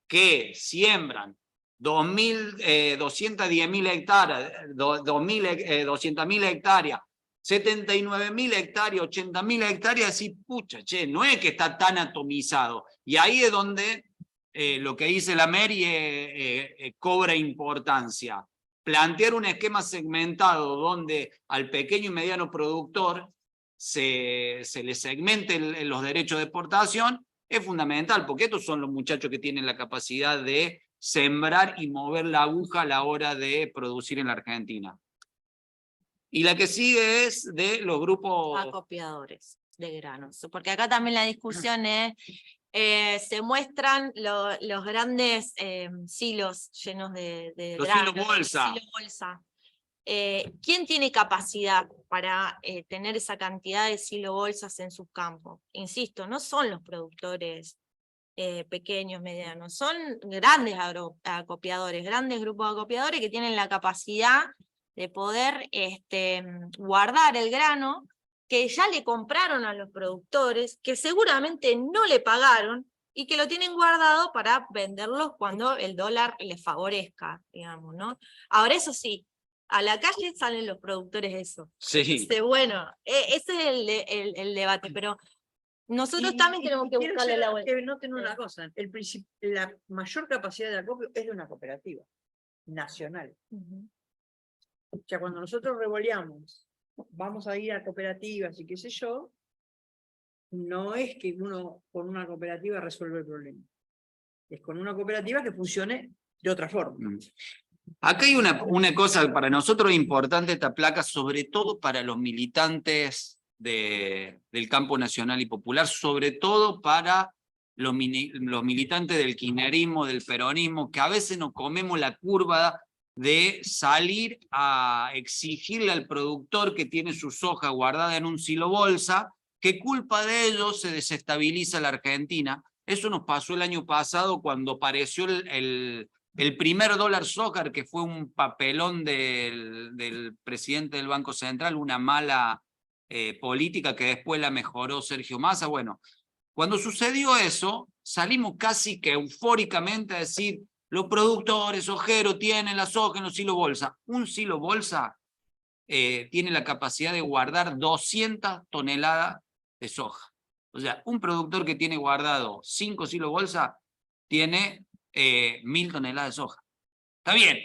que siembran 210.000 hectáreas, 200.000 hectáreas, 79.000 hectáreas, 80.000 hectáreas, así, pucha, che, no es que está tan atomizado. Y ahí es donde lo que dice la Mary cobra importancia. Plantear un esquema segmentado donde al pequeño y mediano productor se le segmente los derechos de exportación es fundamental, porque estos son los muchachos que tienen la capacidad de sembrar y mover la aguja a la hora de producir en la Argentina. Y la que sigue es de los grupos... acopiadores de granos, porque acá también la discusión es, se muestran los grandes silos llenos de los granos, silos bolsa. Silo bolsa. ¿Quién tiene capacidad para tener esa cantidad de silo bolsas en sus campos? Insisto, no son los productores pequeños, medianos, son grandes acopiadores, grandes grupos de acopiadores que tienen la capacidad de poder guardar el grano que ya le compraron a los productores, que seguramente no le pagaron y que lo tienen guardado para venderlos cuando el dólar les favorezca, digamos, ¿no? Ahora, eso sí, a la calle salen los productores eso. Sí. Bueno, ese es el debate, pero nosotros también tenemos que quiero buscarle la vuelta. que noten una cosa, la mayor capacidad de acopio es de una cooperativa nacional. O sea, cuando nosotros revoleamos, vamos a ir a cooperativas y qué sé yo, no es que uno con una cooperativa resuelve el problema. Es con una cooperativa que funcione de otra forma. Acá hay una cosa para nosotros importante, esta placa, sobre todo para los militantes del campo nacional y popular, sobre todo para los militantes del kirchnerismo, del peronismo, que a veces nos comemos la curva de salir a exigirle al productor que tiene su soja guardada en un silo bolsa, que culpa de ellos se desestabiliza la Argentina. Eso nos pasó el año pasado cuando apareció el primer dólar soja, que fue un papelón del presidente del Banco Central, una mala política que después la mejoró Sergio Massa. Bueno, cuando sucedió eso, salimos casi que eufóricamente a decir, los productores sojeros tienen la soja en los silos bolsa. Un silo bolsa tiene la capacidad de guardar 200 toneladas de soja. O sea, un productor que tiene guardado 5 silos bolsa tiene 1000 toneladas de soja. Está bien.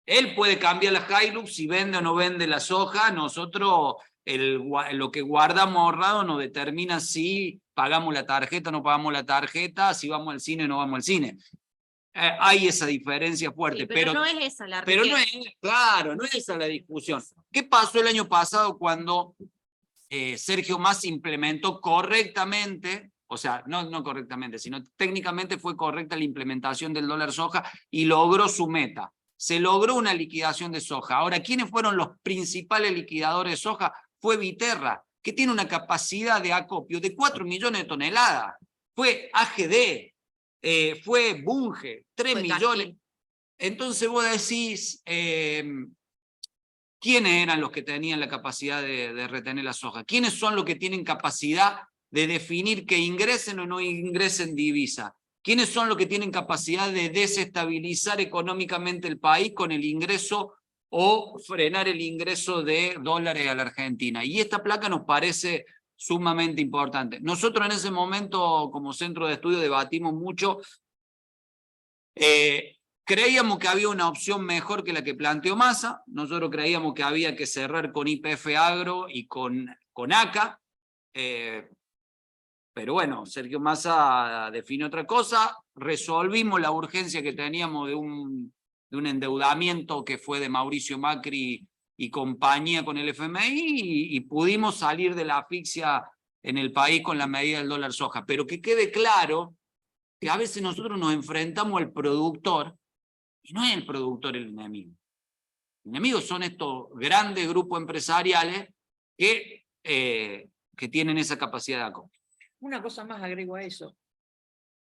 Él puede cambiar la Hilux si vende o no vende la soja. Nosotros lo que guardamos ahorrado nos determina si pagamos la tarjeta o no pagamos la tarjeta, si vamos al cine o no vamos al cine. Hay esa diferencia fuerte. Sí, pero no es esa la Pero riqueza. no es, claro, no es esa la discusión. ¿Qué pasó el año pasado cuando Sergio Massa implementó correctamente, o sea, no correctamente, sino técnicamente fue correcta la implementación del dólar soja y logró su meta? Se logró una liquidación de soja. Ahora, ¿quiénes fueron los principales liquidadores de soja? Fue Viterra, que tiene una capacidad de acopio de 4 millones de toneladas. Fue AGD, fue Bunge, 3 millones. Cajín. Entonces vos decís, ¿quiénes eran los que tenían la capacidad de retener la soja? ¿Quiénes son los que tienen capacidad de definir que ingresen o no ingresen divisa? ¿Quiénes son los que tienen capacidad de desestabilizar económicamente el país con el ingreso o frenar el ingreso de dólares a la Argentina? Y esta placa nos parece sumamente importante. Nosotros en ese momento, como centro de estudio, debatimos mucho. Creíamos que había una opción mejor que la que planteó Massa. Nosotros creíamos que había que cerrar con YPF Agro y con ACA. Pero bueno, Sergio Massa define otra cosa. Resolvimos la urgencia que teníamos de un endeudamiento que fue de Mauricio Macri y compañía con el FMI y pudimos salir de la asfixia en el país con la medida del dólar soja. Pero que quede claro que a veces nosotros nos enfrentamos al productor y no es el productor el enemigo. El enemigo son estos grandes grupos empresariales que tienen esa capacidad de acopio. Una cosa más agrego a eso.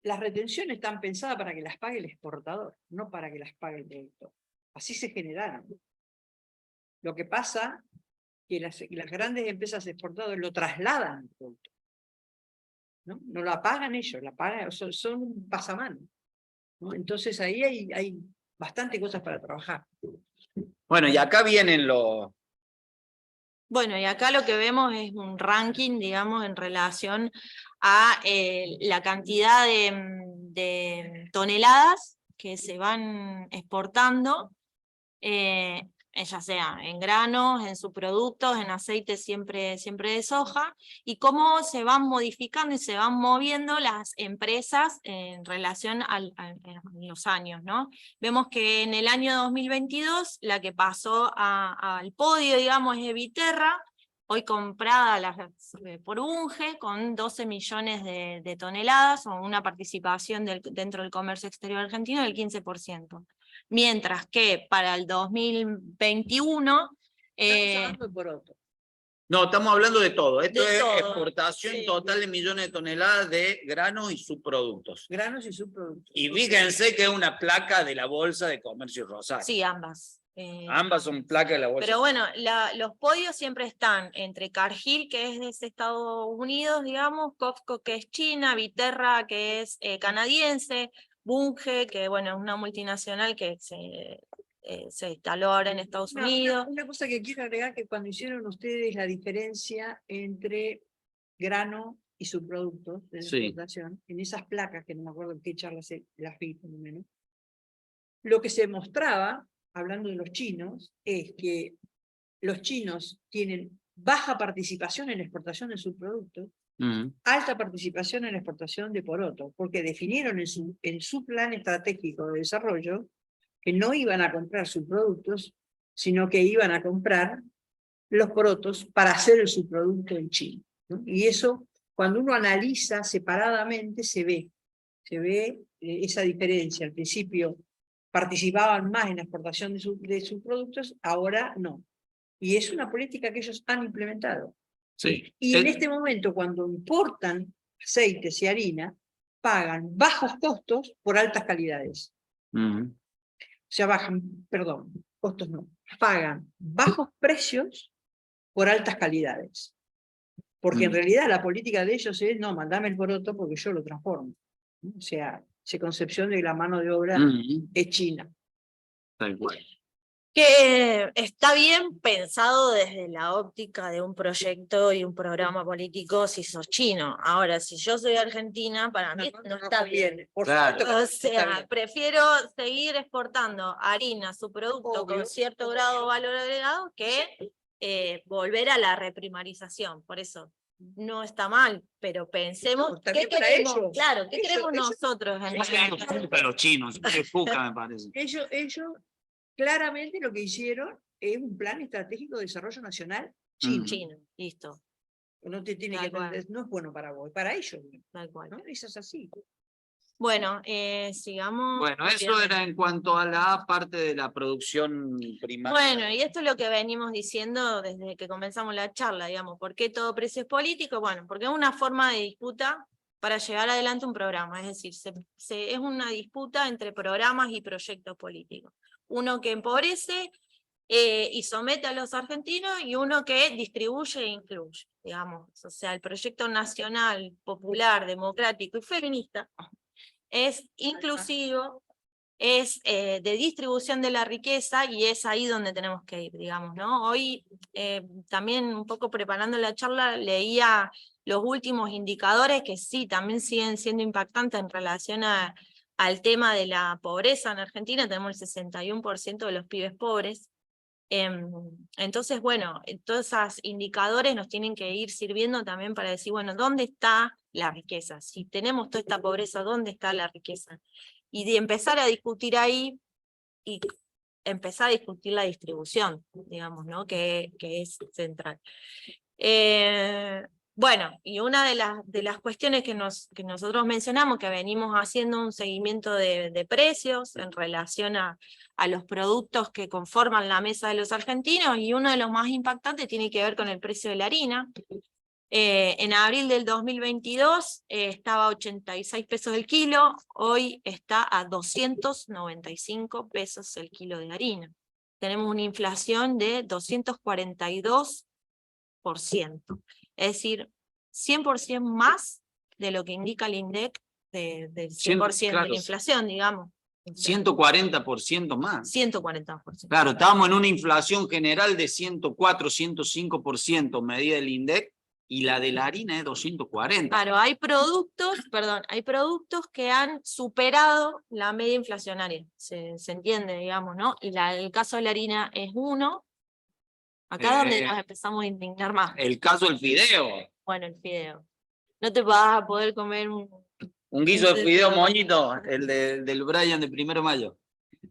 Las retenciones están pensadas para que las pague el exportador, no para que las pague el productor. Así se generaron. Lo que pasa es que las grandes empresas exportadoras lo trasladan al productor. No la pagan ellos, la pagan, son un pasamano, ¿no? Entonces ahí hay bastante cosas para trabajar. Bueno, y acá vienen los... Bueno, y acá lo que vemos es un ranking, digamos, en relación a la cantidad de toneladas que se van exportando, ya sea en granos, en subproductos, en aceite siempre de soja, y cómo se van modificando y se van moviendo las empresas en relación a los años, ¿no? Vemos que en el año 2022 la que pasó al podio, digamos, es Viterra, hoy comprada por Bunge, con 12 millones de toneladas, o una participación dentro del comercio exterior argentino del 15%. Mientras que para el 2021... Estamos hablando de poroto. No, estamos hablando de todo. Esto De es todo. exportación total de millones de toneladas de granos y subproductos. Granos y subproductos. Y fíjense que es una placa de la Bolsa de Comercio Rosario. Sí, ambas. Ambas son placas de la bolsa. Pero bueno, los podios siempre están entre Cargill, que es de Estados Unidos, digamos, COFCO, que es China, Viterra, que es canadiense, Bunge, que bueno, es una multinacional que se instaló ahora en Estados Unidos. Una cosa que quiero agregar, que cuando hicieron ustedes la diferencia entre grano y subproductos de la exportación, en esas placas, que no me acuerdo en qué charla las vi por lo menos, lo que se mostraba, hablando de los chinos, es que los chinos tienen baja participación en la exportación de subproductos, alta participación en la exportación de porotos, porque definieron en su plan estratégico de desarrollo que no iban a comprar subproductos, sino que iban a comprar los porotos para hacer el subproducto en China, ¿no? Y eso, cuando uno analiza separadamente, se ve esa diferencia. Al principio participaban más en la exportación de sus productos, ahora no. Y es una política que ellos han implementado. Sí. Y en este momento, cuando importan aceites y harina, pagan bajos costos por altas calidades. O sea, costos no, pagan bajos precios por altas calidades. Porque en realidad la política de ellos es, no, mandame el poroto porque yo lo transformo. O sea, esa concepción de la mano de obra es china. Tal cual. Que está bien pensado desde la óptica de un proyecto y un programa político si sos chino. Ahora, si yo soy argentina, para mí no está bien. Claro. O sea, prefiero seguir exportando harina, su producto con cierto grado de valor agregado, que volver a la reprimarización. Por eso no está mal, pero pensemos qué queremos, claro, qué queremos nosotros. Los chinos, qué puca me parece. Ellos claramente lo que hicieron es un plan estratégico de desarrollo nacional chino. Chino, listo. No te tiene que entender, no es bueno para vos, es para ellos. Tal cual. ¿No? Eso es así. Bueno, sigamos. Bueno, eso era en cuanto a la parte de la producción primaria. Bueno, y esto es lo que venimos diciendo desde que comenzamos la charla, digamos. ¿Por qué todo precio es político? Bueno, porque es una forma de disputa para llevar adelante un programa. Es decir, es una disputa entre programas y proyectos políticos. Uno que empobrece y somete a los argentinos, y uno que distribuye e incluye, digamos. O sea, el proyecto nacional, popular, democrático y feminista es inclusivo, es de distribución de la riqueza, y es ahí donde tenemos que ir, digamos, ¿no? Hoy, también un poco preparando la charla, leía los últimos indicadores que sí, también siguen siendo impactantes en relación al tema de la pobreza en Argentina. Tenemos el 61% de los pibes pobres. Entonces, bueno, todos esos indicadores nos tienen que ir sirviendo también para decir, bueno, ¿dónde está la riqueza? Si tenemos toda esta pobreza, ¿dónde está la riqueza? Y de empezar a discutir ahí, y empezar a discutir la distribución, digamos, ¿no? Que es central. Bueno, y una de las cuestiones que nosotros mencionamos, que venimos haciendo un seguimiento de precios en relación a los productos que conforman la mesa de los argentinos, y uno de los más impactantes tiene que ver con el precio de la harina. En abril del 2022 estaba a 86 pesos el kilo, hoy está a 295 pesos el kilo de harina. Tenemos una inflación de 242%. Es decir, 100% más de lo que indica el INDEC del 100% de la inflación, digamos. 140% más. 140%. Claro, estábamos en una inflación general de 104, 105%, medida del INDEC, y la de la harina es 240. Claro, hay productos que han superado la media inflacionaria, se entiende, digamos, ¿no? Y el caso de la harina es uno. Acá es donde nos empezamos a indignar más. El caso del fideo. Bueno, el fideo. No te vas a poder comer un guiso de fideo moñito, el del Brian de 1 de mayo.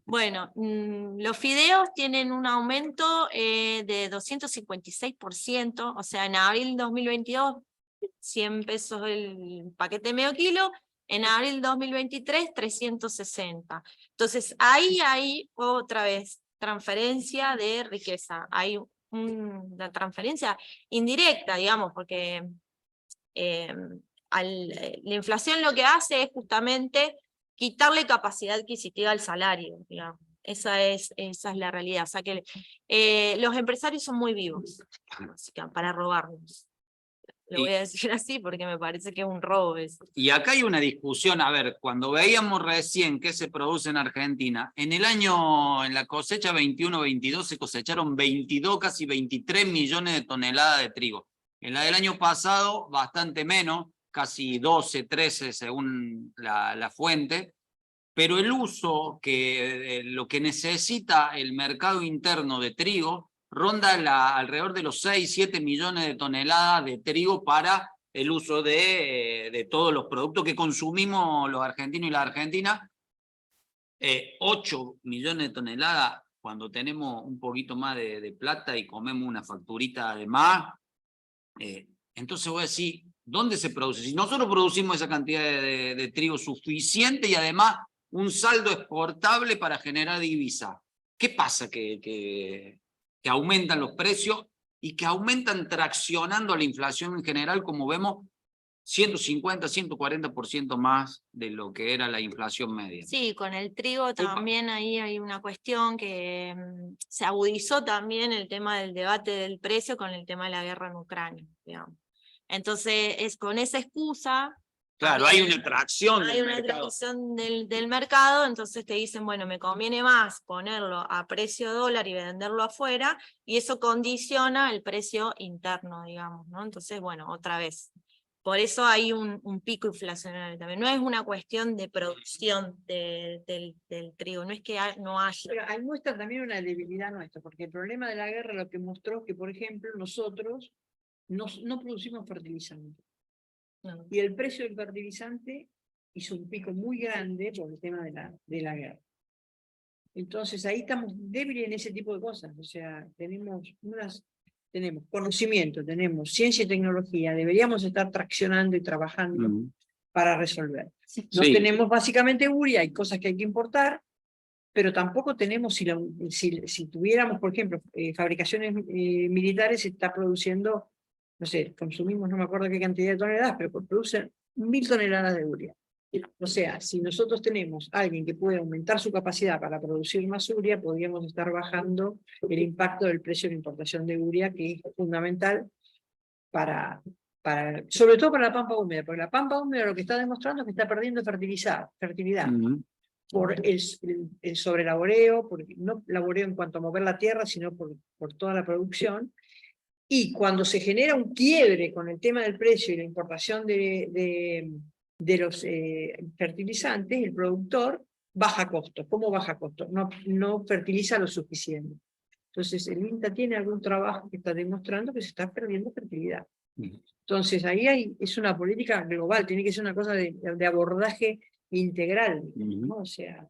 Bueno, los fideos tienen un aumento de 256%, o sea, en abril 2022, 100 pesos el paquete de medio kilo, en abril 2023, 360. Entonces, ahí hay otra vez transferencia de riqueza, hay una transferencia indirecta, digamos, porque la inflación lo que hace es justamente quitarle capacidad adquisitiva al salario, digamos. Esa es la realidad. O sea que los empresarios son muy vivos, así que para robarnos. Lo voy a decir así porque me parece que es un robo eso. Y acá hay una discusión, a ver, cuando veíamos recién qué se produce en Argentina, en la cosecha 21-22 se cosecharon 22, casi 23 millones de toneladas de trigo. En la del año pasado, bastante menos, casi 12, 13 según la fuente, pero el uso lo que necesita el mercado interno de trigo ronda alrededor de los 6, 7 millones de toneladas de trigo para el uso de todos los productos que consumimos los argentinos y las argentinas. 8 millones de toneladas cuando tenemos un poquito más de plata y comemos una facturita de más. Entonces voy a decir, ¿dónde se produce? Si nosotros producimos esa cantidad de trigo suficiente y además un saldo exportable para generar divisa, ¿qué pasa? Que aumentan los precios y que aumentan traccionando la inflación en general, como vemos, 150, 140% más de lo que era la inflación media. Sí, con el trigo también ahí hay una cuestión que se agudizó también el tema del debate del precio con el tema de la guerra en Ucrania, digamos. Entonces, es con esa excusa. Claro, hay una tracción Hay una tracción del mercado, entonces te dicen, bueno, me conviene más ponerlo a precio dólar y venderlo afuera, y eso condiciona el precio interno, digamos, ¿no? Entonces, bueno, otra vez. Por eso hay un pico inflacionario también. No es una cuestión de producción del trigo, no es que no haya. Pero ahí muestra también una debilidad nuestra, porque el problema de la guerra lo que mostró que, por ejemplo, nosotros no producimos fertilizante. No. Y el precio del fertilizante hizo un pico muy grande por el tema de la guerra. Entonces ahí estamos débiles en ese tipo de cosas. O sea, tenemos conocimiento, tenemos ciencia y tecnología, deberíamos estar traccionando y trabajando para resolver. No tenemos básicamente urea, hay cosas que hay que importar, pero tampoco tenemos, si tuviéramos, por ejemplo, fabricaciones militares, se está produciendo, no sé, consumimos no me acuerdo qué cantidad de toneladas, pero producen 1000 toneladas de urea. O sea, si nosotros tenemos a alguien que puede aumentar su capacidad para producir más urea, podríamos estar bajando el impacto del precio de importación de urea, que es fundamental sobre todo para la pampa húmeda, porque la pampa húmeda lo que está demostrando es que está perdiendo fertilidad, por el sobrelaboreo, no laboreo en cuanto a mover la tierra, sino por toda la producción. Y cuando se genera un quiebre con el tema del precio y la importación de los fertilizantes, el productor baja costos. ¿Cómo baja costos? No fertiliza lo suficiente. Entonces el INTA tiene algún trabajo que está demostrando que se está perdiendo fertilidad. Entonces ahí es una política global, tiene que ser una cosa de abordaje integral, ¿no? O sea...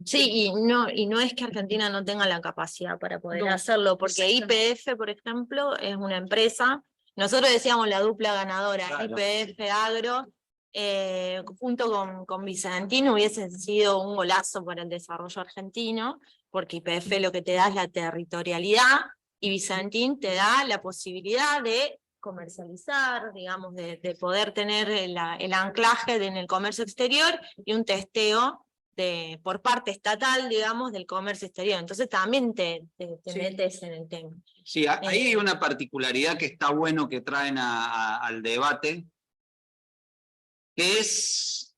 Sí, y no es que Argentina no tenga la capacidad para poder hacerlo, porque YPF, por ejemplo, es una empresa, nosotros decíamos la dupla ganadora, claro. YPF Agro, junto con Vicentín hubiese sido un golazo para el desarrollo argentino, porque YPF lo que te da es la territorialidad, y Vicentín te da la posibilidad de comercializar, digamos, de poder tener el anclaje en el comercio exterior y un testeo por parte estatal, digamos, del comercio exterior. Entonces también te metes en el tema. Sí, ahí hay una particularidad que está bueno que traen al debate, que es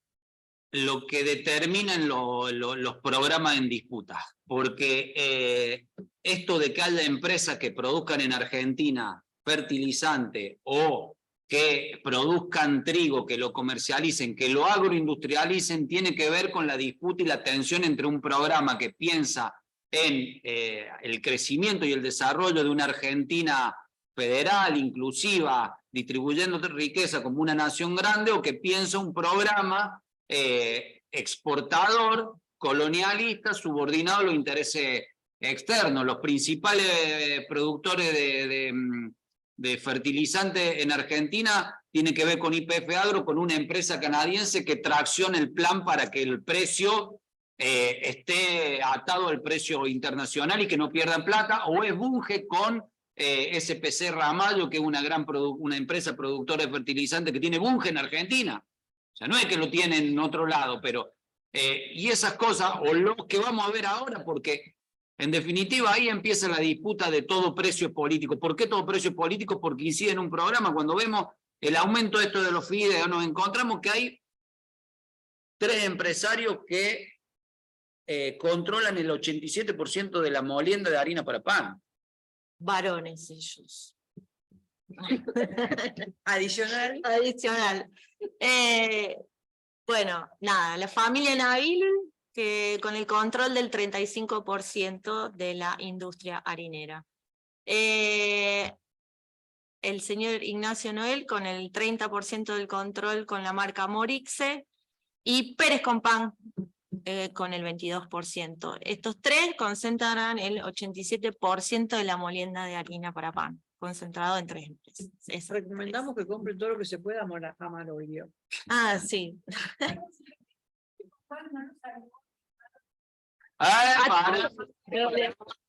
lo que determinan los programas en disputa. Porque esto de que haya empresas que produzcan en Argentina fertilizante o que produzcan trigo, que lo comercialicen, que lo agroindustrialicen, tiene que ver con la disputa y la tensión entre un programa que piensa en el crecimiento y el desarrollo de una Argentina federal, inclusiva, distribuyendo riqueza como una nación grande, o que piensa un programa exportador, colonialista, subordinado a los intereses externos. Los principales productores de fertilizantes en Argentina tiene que ver con YPF Agro, con una empresa canadiense que tracciona el plan para que el precio esté atado al precio internacional y que no pierdan plata, o es Bunge con SPC Ramallo, que es una empresa productora de fertilizantes que tiene Bunge en Argentina. O sea, no es que lo tiene en otro lado, pero Y esas cosas, o lo que vamos a ver ahora, porque en definitiva ahí empieza la disputa de todo precio político. ¿Por qué todo precio político? Porque incide en un programa. Cuando vemos el aumento de esto de los fideos, nos encontramos que hay 3 empresarios que controlan el 87% de la molienda de harina para pan. Varones ellos. Adicional. Adicional. Bueno, nada, la familia Nabil, que con el control del 35% de la industria harinera. El señor Ignacio Noel con el 30% del control con la marca Morixe, y Pérez Compán con el 22%. Estos 3 concentrarán el 87% de la molienda de harina para pan, concentrado en 3 empresas. Recomendamos que compre todo lo que se pueda a Marolio. Ah, sí.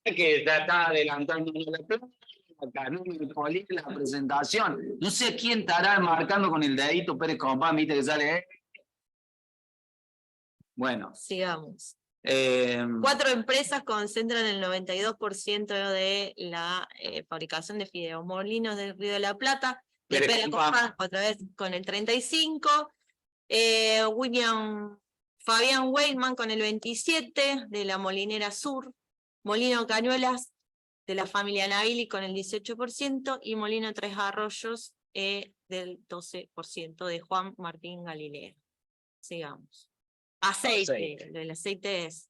Que está adelantando la presentación. No sé quién estará marcando con el dedito Pérez Compán, viste que sale. Bueno. Sigamos. 4 empresas concentran el 92% de la fabricación de fideos. Molinos del Río de la Plata, de Pérez Compán, otra vez con el 35%. Fabián Weilman con el 27%, de la Molinera Sur. Molino Cañuelas, de la familia Navili, con el 18%, y Molino Tres Arroyos, del 12%, de Juan Martín Galilea. Sigamos. Aceite. Lo del aceite es...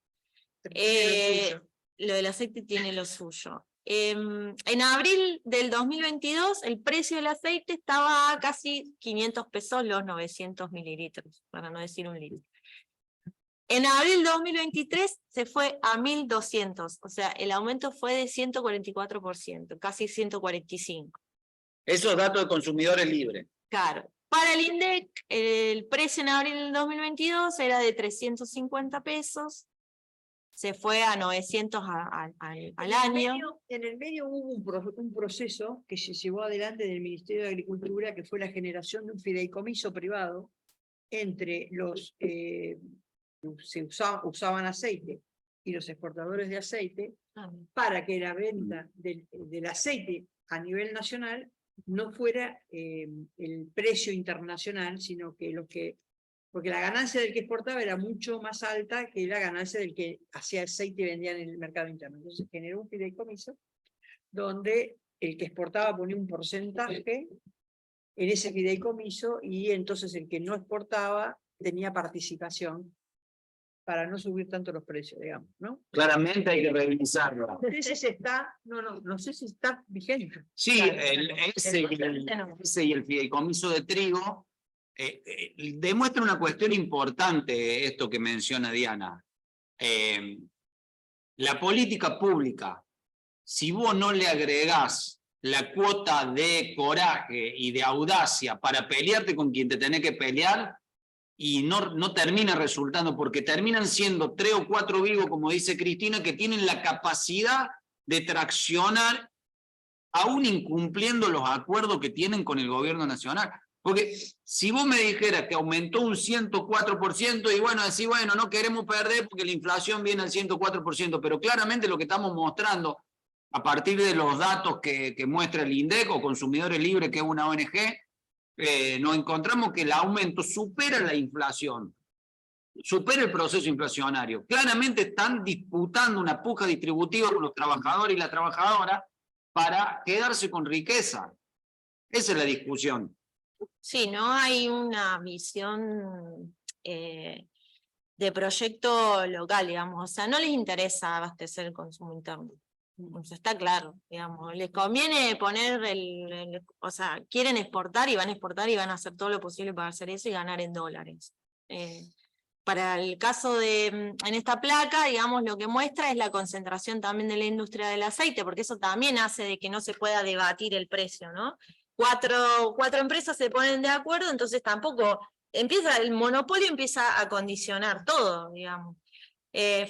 lo del aceite tiene lo suyo. En abril del 2022, el precio del aceite estaba a casi 500 pesos los 900 mililitros, para no decir un litro. En abril de 2023 se fue a 1.200, o sea, el aumento fue de 144%, casi 145%. Esos datos de consumidores libres. Claro. Para el INDEC, el precio en abril del 2022 era de 350 pesos, se fue a 900 al año. En el medio hubo un proceso que se llevó adelante del Ministerio de Agricultura, que fue la generación de un fideicomiso privado entre los que usaban aceite y los exportadores de aceite, para que la venta del aceite a nivel nacional no fuera el precio internacional, sino que porque la ganancia del que exportaba era mucho más alta que la ganancia del que hacía aceite y vendía en el mercado interno. Entonces generó un fideicomiso donde el que exportaba ponía un porcentaje en ese fideicomiso, y entonces el que no exportaba tenía participación para no subir tanto los precios, digamos, ¿no? Claramente hay que revisarlo. No sé si está vigente. Sí, ese y el fideicomiso de trigo demuestra una cuestión importante, esto que menciona Diana. La política pública, si vos no le agregás la cuota de coraje y de audacia para pelearte con quien te tenés que pelear, y no termina resultando, porque terminan siendo 3 o 4 vivos, como dice Cristina, que tienen la capacidad de traccionar, aún incumpliendo los acuerdos que tienen con el gobierno nacional. Porque si vos me dijeras que aumentó un 104%, y bueno, decís, bueno, no queremos perder porque la inflación viene al 104%, pero claramente lo que estamos mostrando, a partir de los datos que muestra el INDEC o Consumidores Libres, que es una ONG, nos encontramos que el aumento supera la inflación, supera el proceso inflacionario. Claramente están disputando una puja distributiva con los trabajadores y la trabajadora para quedarse con riqueza. Esa es la discusión. Sí, no hay una visión de proyecto local, digamos. O sea, no les interesa abastecer el consumo interno. O sea, está claro, digamos. Les conviene poner o sea, quieren exportar y van a hacer todo lo posible para hacer eso y ganar en dólares. Para el caso en esta placa, digamos, lo que muestra es la concentración también de la industria del aceite, porque eso también hace de que no se pueda debatir el precio, ¿no? Cuatro empresas se ponen de acuerdo, entonces tampoco el monopolio empieza a condicionar todo, digamos.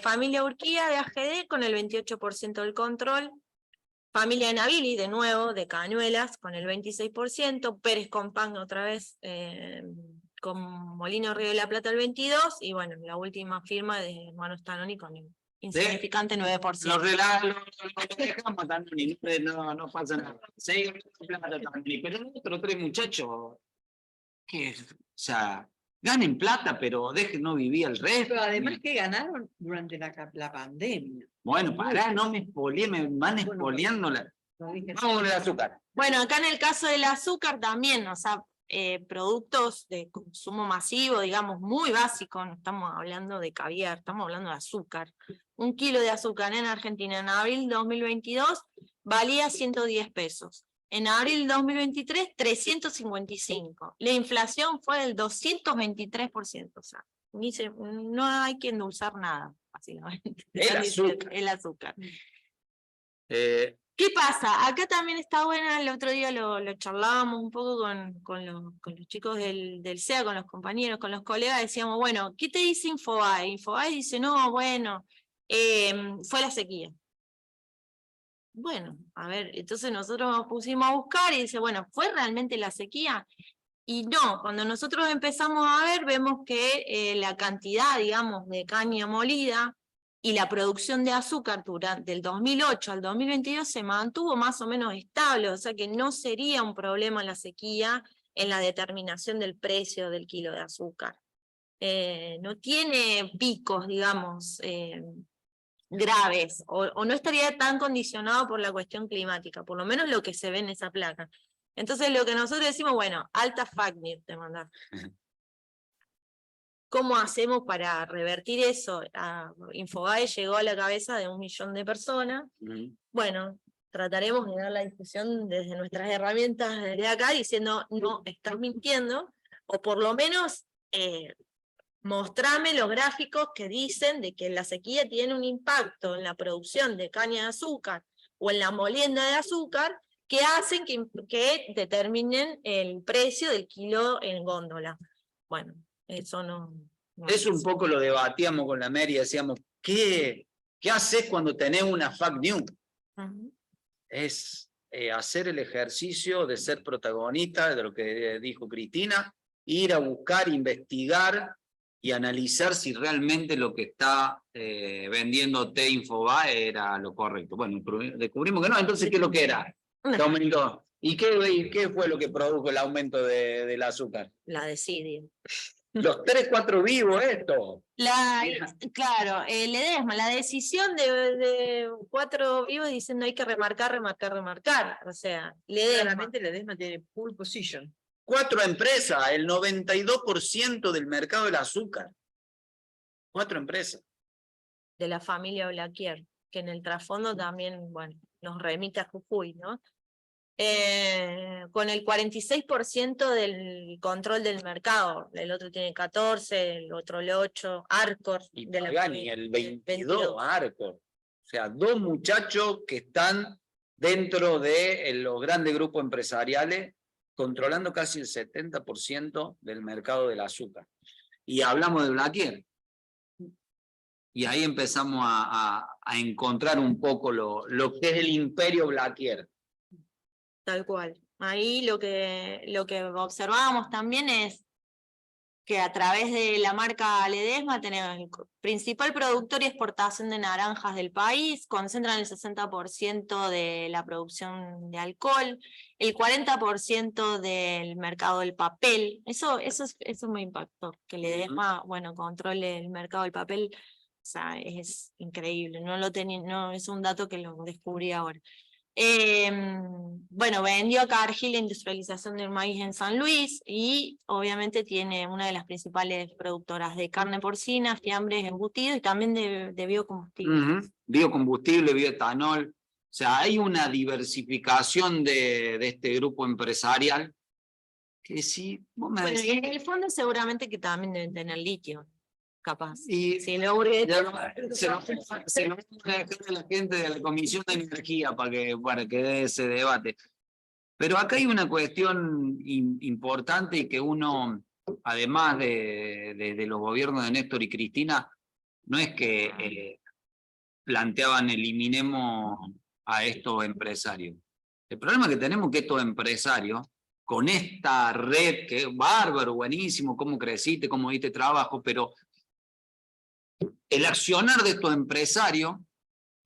Familia Urquía de AGD con el 28% del control, familia Navili, de nuevo, de Cañuelas, con el 26%, Pérez Compán otra vez con Molino Río de la Plata el 22%, y bueno, la última firma de Hermanos Tanoni con el insignificante 9%. Los relatos, los dejamos Tanoni, no pasa nada. Sí, plata Tanoni, pero los otros 3 muchachos, que, o sea, ganen plata, pero déjenos vivir el resto. Pero además que ganaron durante la pandemia. Bueno, pará, no me expolié, me van expoliando la... No dije Vamos con el azúcar. Bueno, acá en el caso del azúcar también, o sea, productos de consumo masivo, digamos, muy básicos, no estamos hablando de caviar, estamos hablando de azúcar. 1 kilo de azúcar en Argentina en abril 2022 valía 110 pesos. En abril 2023, 355. La inflación fue del 223%, o sea, no hay que endulzar nada, básicamente. El azúcar. El azúcar. ¿Qué pasa? Acá también está buena, el otro día lo charlábamos un poco con los chicos del CEA, con los compañeros, con los colegas, decíamos, bueno, ¿qué te dice Infobae? Infobae dice, no, bueno, fue la sequía. Bueno, a ver, entonces nosotros nos pusimos a buscar y dice, bueno, ¿fue realmente la sequía? Y no, cuando nosotros empezamos a ver, vemos que la cantidad, digamos, de caña molida y la producción de azúcar durante el 2008 al 2022 se mantuvo más o menos estable, o sea que no sería un problema la sequía en la determinación del precio del kilo de azúcar. No tiene picos, digamos, graves, o no estaría tan condicionado por la cuestión climática, por lo menos lo que se ve en esa placa. Entonces lo que nosotros decimos, bueno, alta FACNIR te mandar. ¿Cómo hacemos para revertir eso? Infobae llegó a la cabeza de 1 millón de personas. Bueno, trataremos de dar la discusión desde nuestras herramientas desde acá, diciendo, no, estás mintiendo, o por lo menos mostrame los gráficos que dicen de que la sequía tiene un impacto en la producción de caña de azúcar o en la molienda de azúcar, que hacen que determinen el precio del kilo en góndola. Bueno, eso no Eso un poco lo debatíamos con la Mary y decíamos, ¿qué haces cuando tenés una fake news? Es hacer el ejercicio de ser protagonista de lo que dijo Cristina, ir a buscar, investigar y analizar si realmente lo que está vendiéndote Infobae era lo correcto. Bueno, descubrimos que no, entonces, ¿qué es lo que era? ¿Qué aumentó? ¿Y qué fue lo que produjo el aumento del azúcar? La desidia. Los 3, 4 vivos, esto. Claro, Ledesma, la decisión de 4 vivos diciendo hay que remarcar. O sea, claramente Ledesma tiene pole position. 4 empresas, el 92% del mercado del azúcar. 4 empresas. De la familia Blaquier, que en el trasfondo también, bueno, nos remite a Jujuy, ¿no? Con el 46% del control del mercado, el otro tiene 14, el otro el 8, Arcor. Y Pagani, el 22, Arcor. O sea, 2 muchachos que están dentro de los grandes grupos empresariales, controlando casi el 70% del mercado del azúcar. Y hablamos de Blaquier. Y ahí empezamos a encontrar un poco lo que es el imperio Blaquier. Tal cual. Ahí lo que observábamos también es que a través de la marca Ledesma tenemos el principal productor y exportación de naranjas del país, concentran el 60% de la producción de alcohol, el 40% del mercado del papel. Eso me impactó, que Ledesma, bueno, controle el mercado del papel, o sea, es increíble, no es un dato que lo descubrí ahora. Bueno, vendió a Cargill la industrialización del maíz en San Luis y obviamente tiene una de las principales productoras de carne porcina, fiambres, embutidos y también de biocombustible. Biocombustible, bioetanol. O sea, hay una diversificación de este grupo empresarial que sí, vos me Bueno, decís... y en el fondo seguramente que también deben tener litio. Capaz. Y si se lo vamos a dejar a la gente de la Comisión de Energía para que dé ese debate. Pero acá hay una cuestión importante y que uno, además de los gobiernos de Néstor y Cristina, no es que planteaban eliminemos a estos empresarios. El problema que tenemos es que estos empresarios con esta red, que es bárbaro, buenísimo, cómo creciste, cómo diste trabajo, pero el accionar de estos empresarios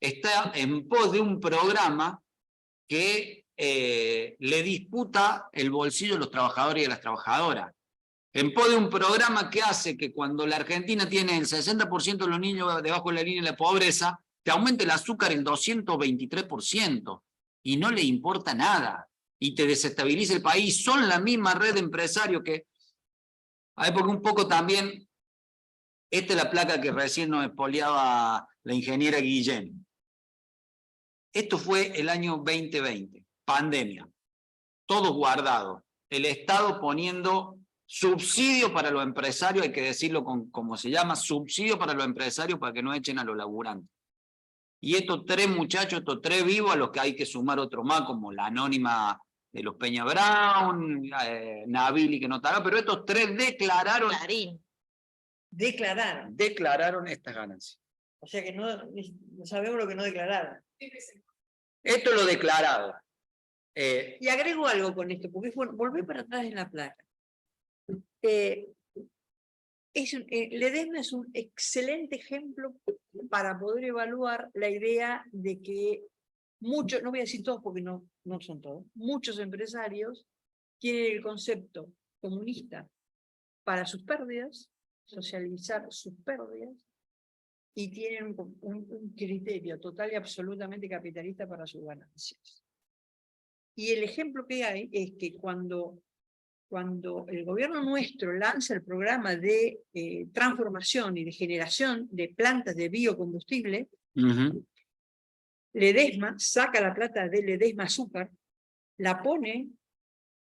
está en pos de un programa que le disputa el bolsillo a los trabajadores y a las trabajadoras. En pos de un programa que hace que cuando la Argentina tiene el 60% de los niños debajo de la línea de la pobreza, te aumente el azúcar el 223%, y no le importa nada, y te desestabiliza el país. Son la misma red de empresarios que... porque un poco también, esta es la placa que recién nos expoliaba la ingeniera Guillén. Esto fue el año 2020, pandemia, todos guardados, el Estado poniendo subsidio para los empresarios, hay que decirlo como se llama, subsidio para los empresarios para que no echen a los laburantes. Y estos tres muchachos, estos tres vivos, a los que hay que sumar otro más, como la anónima de los Peña Brown, Navili, que no estaba, pero estos tres declararon... Clarín. Declararon estas ganancias. O sea que no sabemos lo que no declararon. Esto es lo declarado. Y agrego algo con esto, porque volvé para atrás en la placa. Ledesma es un excelente ejemplo para poder evaluar la idea de que muchos, no voy a decir todos porque no son todos, muchos empresarios tienen el concepto comunista para sus pérdidas, socializar sus pérdidas, y tienen un criterio total y absolutamente capitalista para sus ganancias. Y el ejemplo que hay es que cuando el gobierno nuestro lanza el programa de transformación y de generación de plantas de biocombustible, Ledesma saca la plata de Ledesma Azúcar, la pone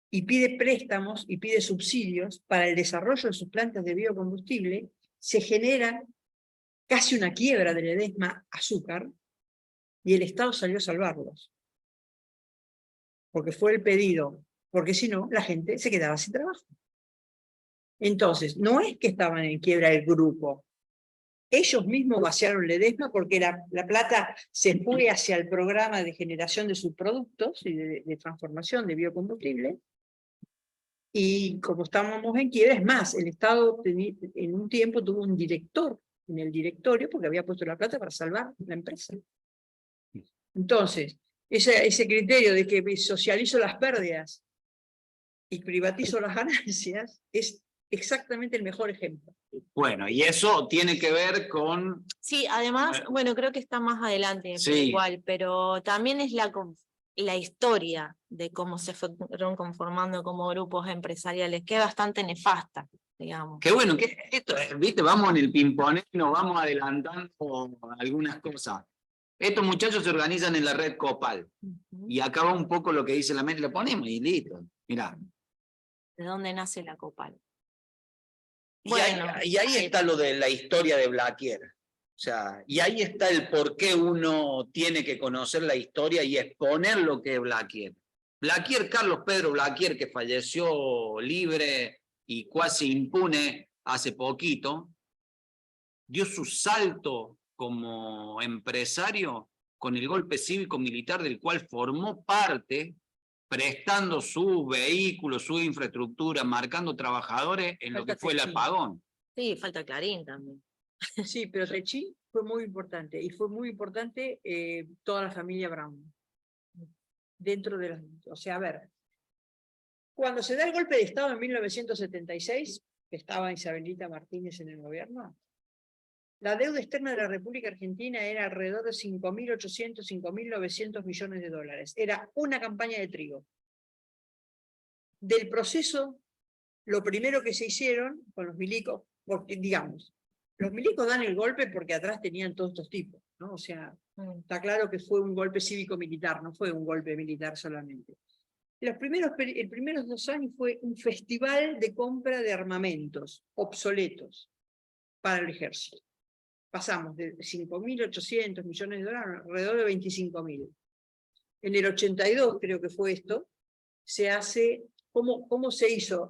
y pide préstamos y pide subsidios para el desarrollo de sus plantas de biocombustible. Se genera casi una quiebra de Ledesma Azúcar y el Estado salió a salvarlos. Porque fue el pedido, porque si no, la gente se quedaba sin trabajo. Entonces, no es que estaban en quiebra el grupo. Ellos mismos vaciaron Ledesma porque la plata se fue hacia el programa de generación de subproductos y de transformación de biocombustible. Y como estábamos en quiebra, es más, el Estado en un tiempo tuvo un director en el directorio porque había puesto la plata para salvar la empresa. Entonces, ese criterio de que socializo las pérdidas y privatizo las ganancias es exactamente el mejor ejemplo. Bueno, y eso tiene que ver con... Sí, además, bueno, creo que está más adelante, Sí. igual, pero también es la historia de cómo se fueron conformando como grupos empresariales, que es bastante nefasta, digamos. Qué bueno, que esto, viste, vamos en el ping-pong y nos vamos adelantando algunas cosas. Estos muchachos se organizan en la red Copal. Y acá va un poco lo que dice la mente, lo ponemos y listo. Mirá. ¿De dónde nace la Copal? Y ahí está lo de la historia de Blaquier. O sea, y ahí está el por qué uno tiene que conocer la historia y exponer lo que es Blaquier. Blaquier, Carlos Pedro Blaquier, que falleció libre y cuasi impune hace poquito, dio su salto como empresario con el golpe cívico-militar del cual formó parte, prestando sus vehículos, su infraestructura, marcando trabajadores en lo que fue el apagón. Sí, falta Clarín también. Sí, pero Techín fue muy importante, y fue muy importante toda la familia Brown. Dentro de o sea, a ver, cuando se da el golpe de Estado en 1976, que estaba Isabelita Martínez en el gobierno, la deuda externa de la República Argentina era alrededor de 5.800, 5.900 millones de dólares. Era una campaña de trigo. Del proceso, lo primero que se hicieron con los milicos, porque digamos, los milicos dan el golpe porque atrás tenían todos estos tipos, ¿no? O sea, está claro que fue un golpe cívico-militar, no fue un golpe militar solamente. Los primeros 2 años fue un festival de compra de armamentos obsoletos para el ejército. Pasamos de 5.800 millones de dólares alrededor de 25.000. En el 82, creo que fue esto, se hace, ¿cómo se hizo?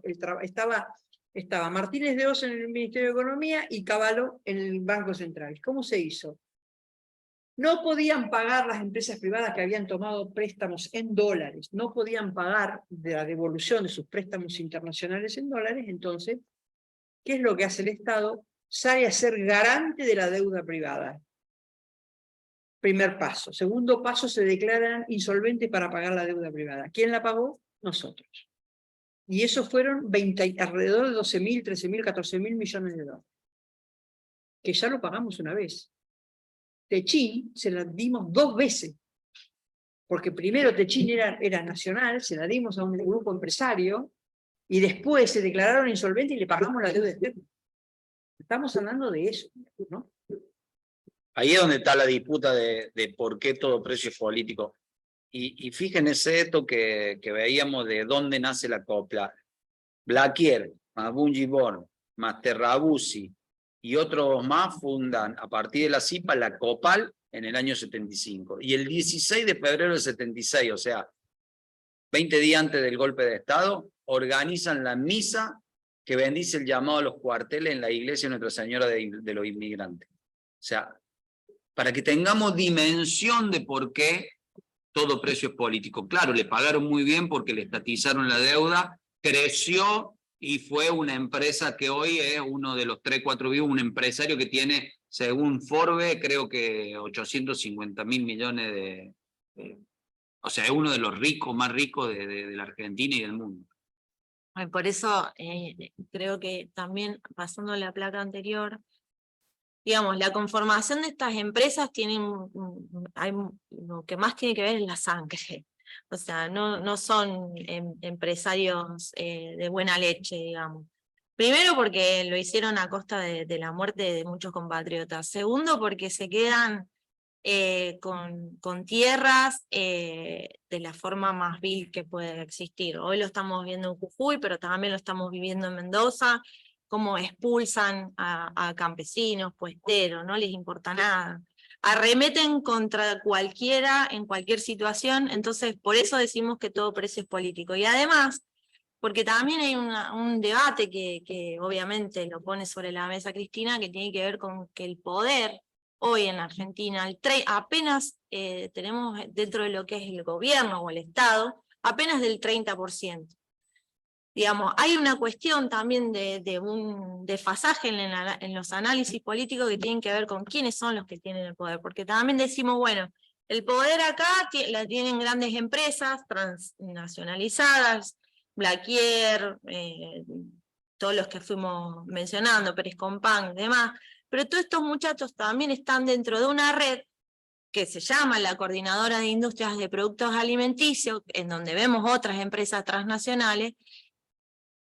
Estaba Martínez de Oz en el Ministerio de Economía y Cavallo en el Banco Central. ¿Cómo se hizo? No podían pagar las empresas privadas que habían tomado préstamos en dólares, no podían pagar de la devolución de sus préstamos internacionales en dólares, entonces, ¿qué es lo que hace el Estado? Sale a ser garante de la deuda privada. Primer paso. Segundo paso, se declaran insolventes para pagar la deuda privada. ¿Quién la pagó? Nosotros. Y eso fueron alrededor de 12.000, 13.000, 14.000 millones de dólares. Que ya lo pagamos una vez. Techín se la dimos 2 veces. Porque primero Techín era nacional, se la dimos a un grupo empresario, y después se declararon insolventes y le pagamos la deuda externa. Estamos hablando de eso, ¿no? Ahí es donde está la disputa de por qué todo precio es político. Y fíjense esto que veíamos de dónde nace la copla. Blaquier, más Bungiborn, más Terrabusi y otros más fundan a partir de la CIPA la Copal en el año 75. Y el 16 de febrero del 76, o sea, 20 días antes del golpe de Estado, organizan la misa que bendice el llamado a los cuarteles en la iglesia de Nuestra Señora de los Inmigrantes. O sea, para que tengamos dimensión de por qué todo precio es político. Claro, le pagaron muy bien porque le estatizaron la deuda, creció y fue una empresa que hoy es uno de los 3, 4 vivos, un empresario que tiene, según Forbes, creo que 850.000 millones o sea, es uno de los ricos, más ricos de la Argentina y del mundo. Por eso creo que también, pasando la placa anterior, digamos, la conformación de estas empresas lo que más tiene que ver es la sangre. O sea, no son empresarios de buena leche, digamos. Primero porque lo hicieron a costa de la muerte de muchos compatriotas. Segundo porque se quedan con tierras de la forma más vil que puede existir. Hoy lo estamos viendo en Jujuy, pero también lo estamos viviendo en Mendoza, cómo expulsan a campesinos, puesteros, no les importa nada. Arremeten contra cualquiera en cualquier situación, entonces por eso decimos que todo precio es político. Y además, porque también hay un debate que obviamente lo pone sobre la mesa Cristina, que tiene que ver con que el poder hoy en Argentina, apenas tenemos dentro de lo que es el gobierno o el Estado, apenas del 30%. Digamos, hay una cuestión también de un desfasaje en los análisis políticos que tienen que ver con quiénes son los que tienen el poder, porque también decimos, bueno, el poder acá la tienen grandes empresas transnacionalizadas, Blaquier, todos los que fuimos mencionando, Pérez Compán y demás, pero todos estos muchachos también están dentro de una red que se llama la Coordinadora de Industrias de Productos Alimenticios, en donde vemos otras empresas transnacionales,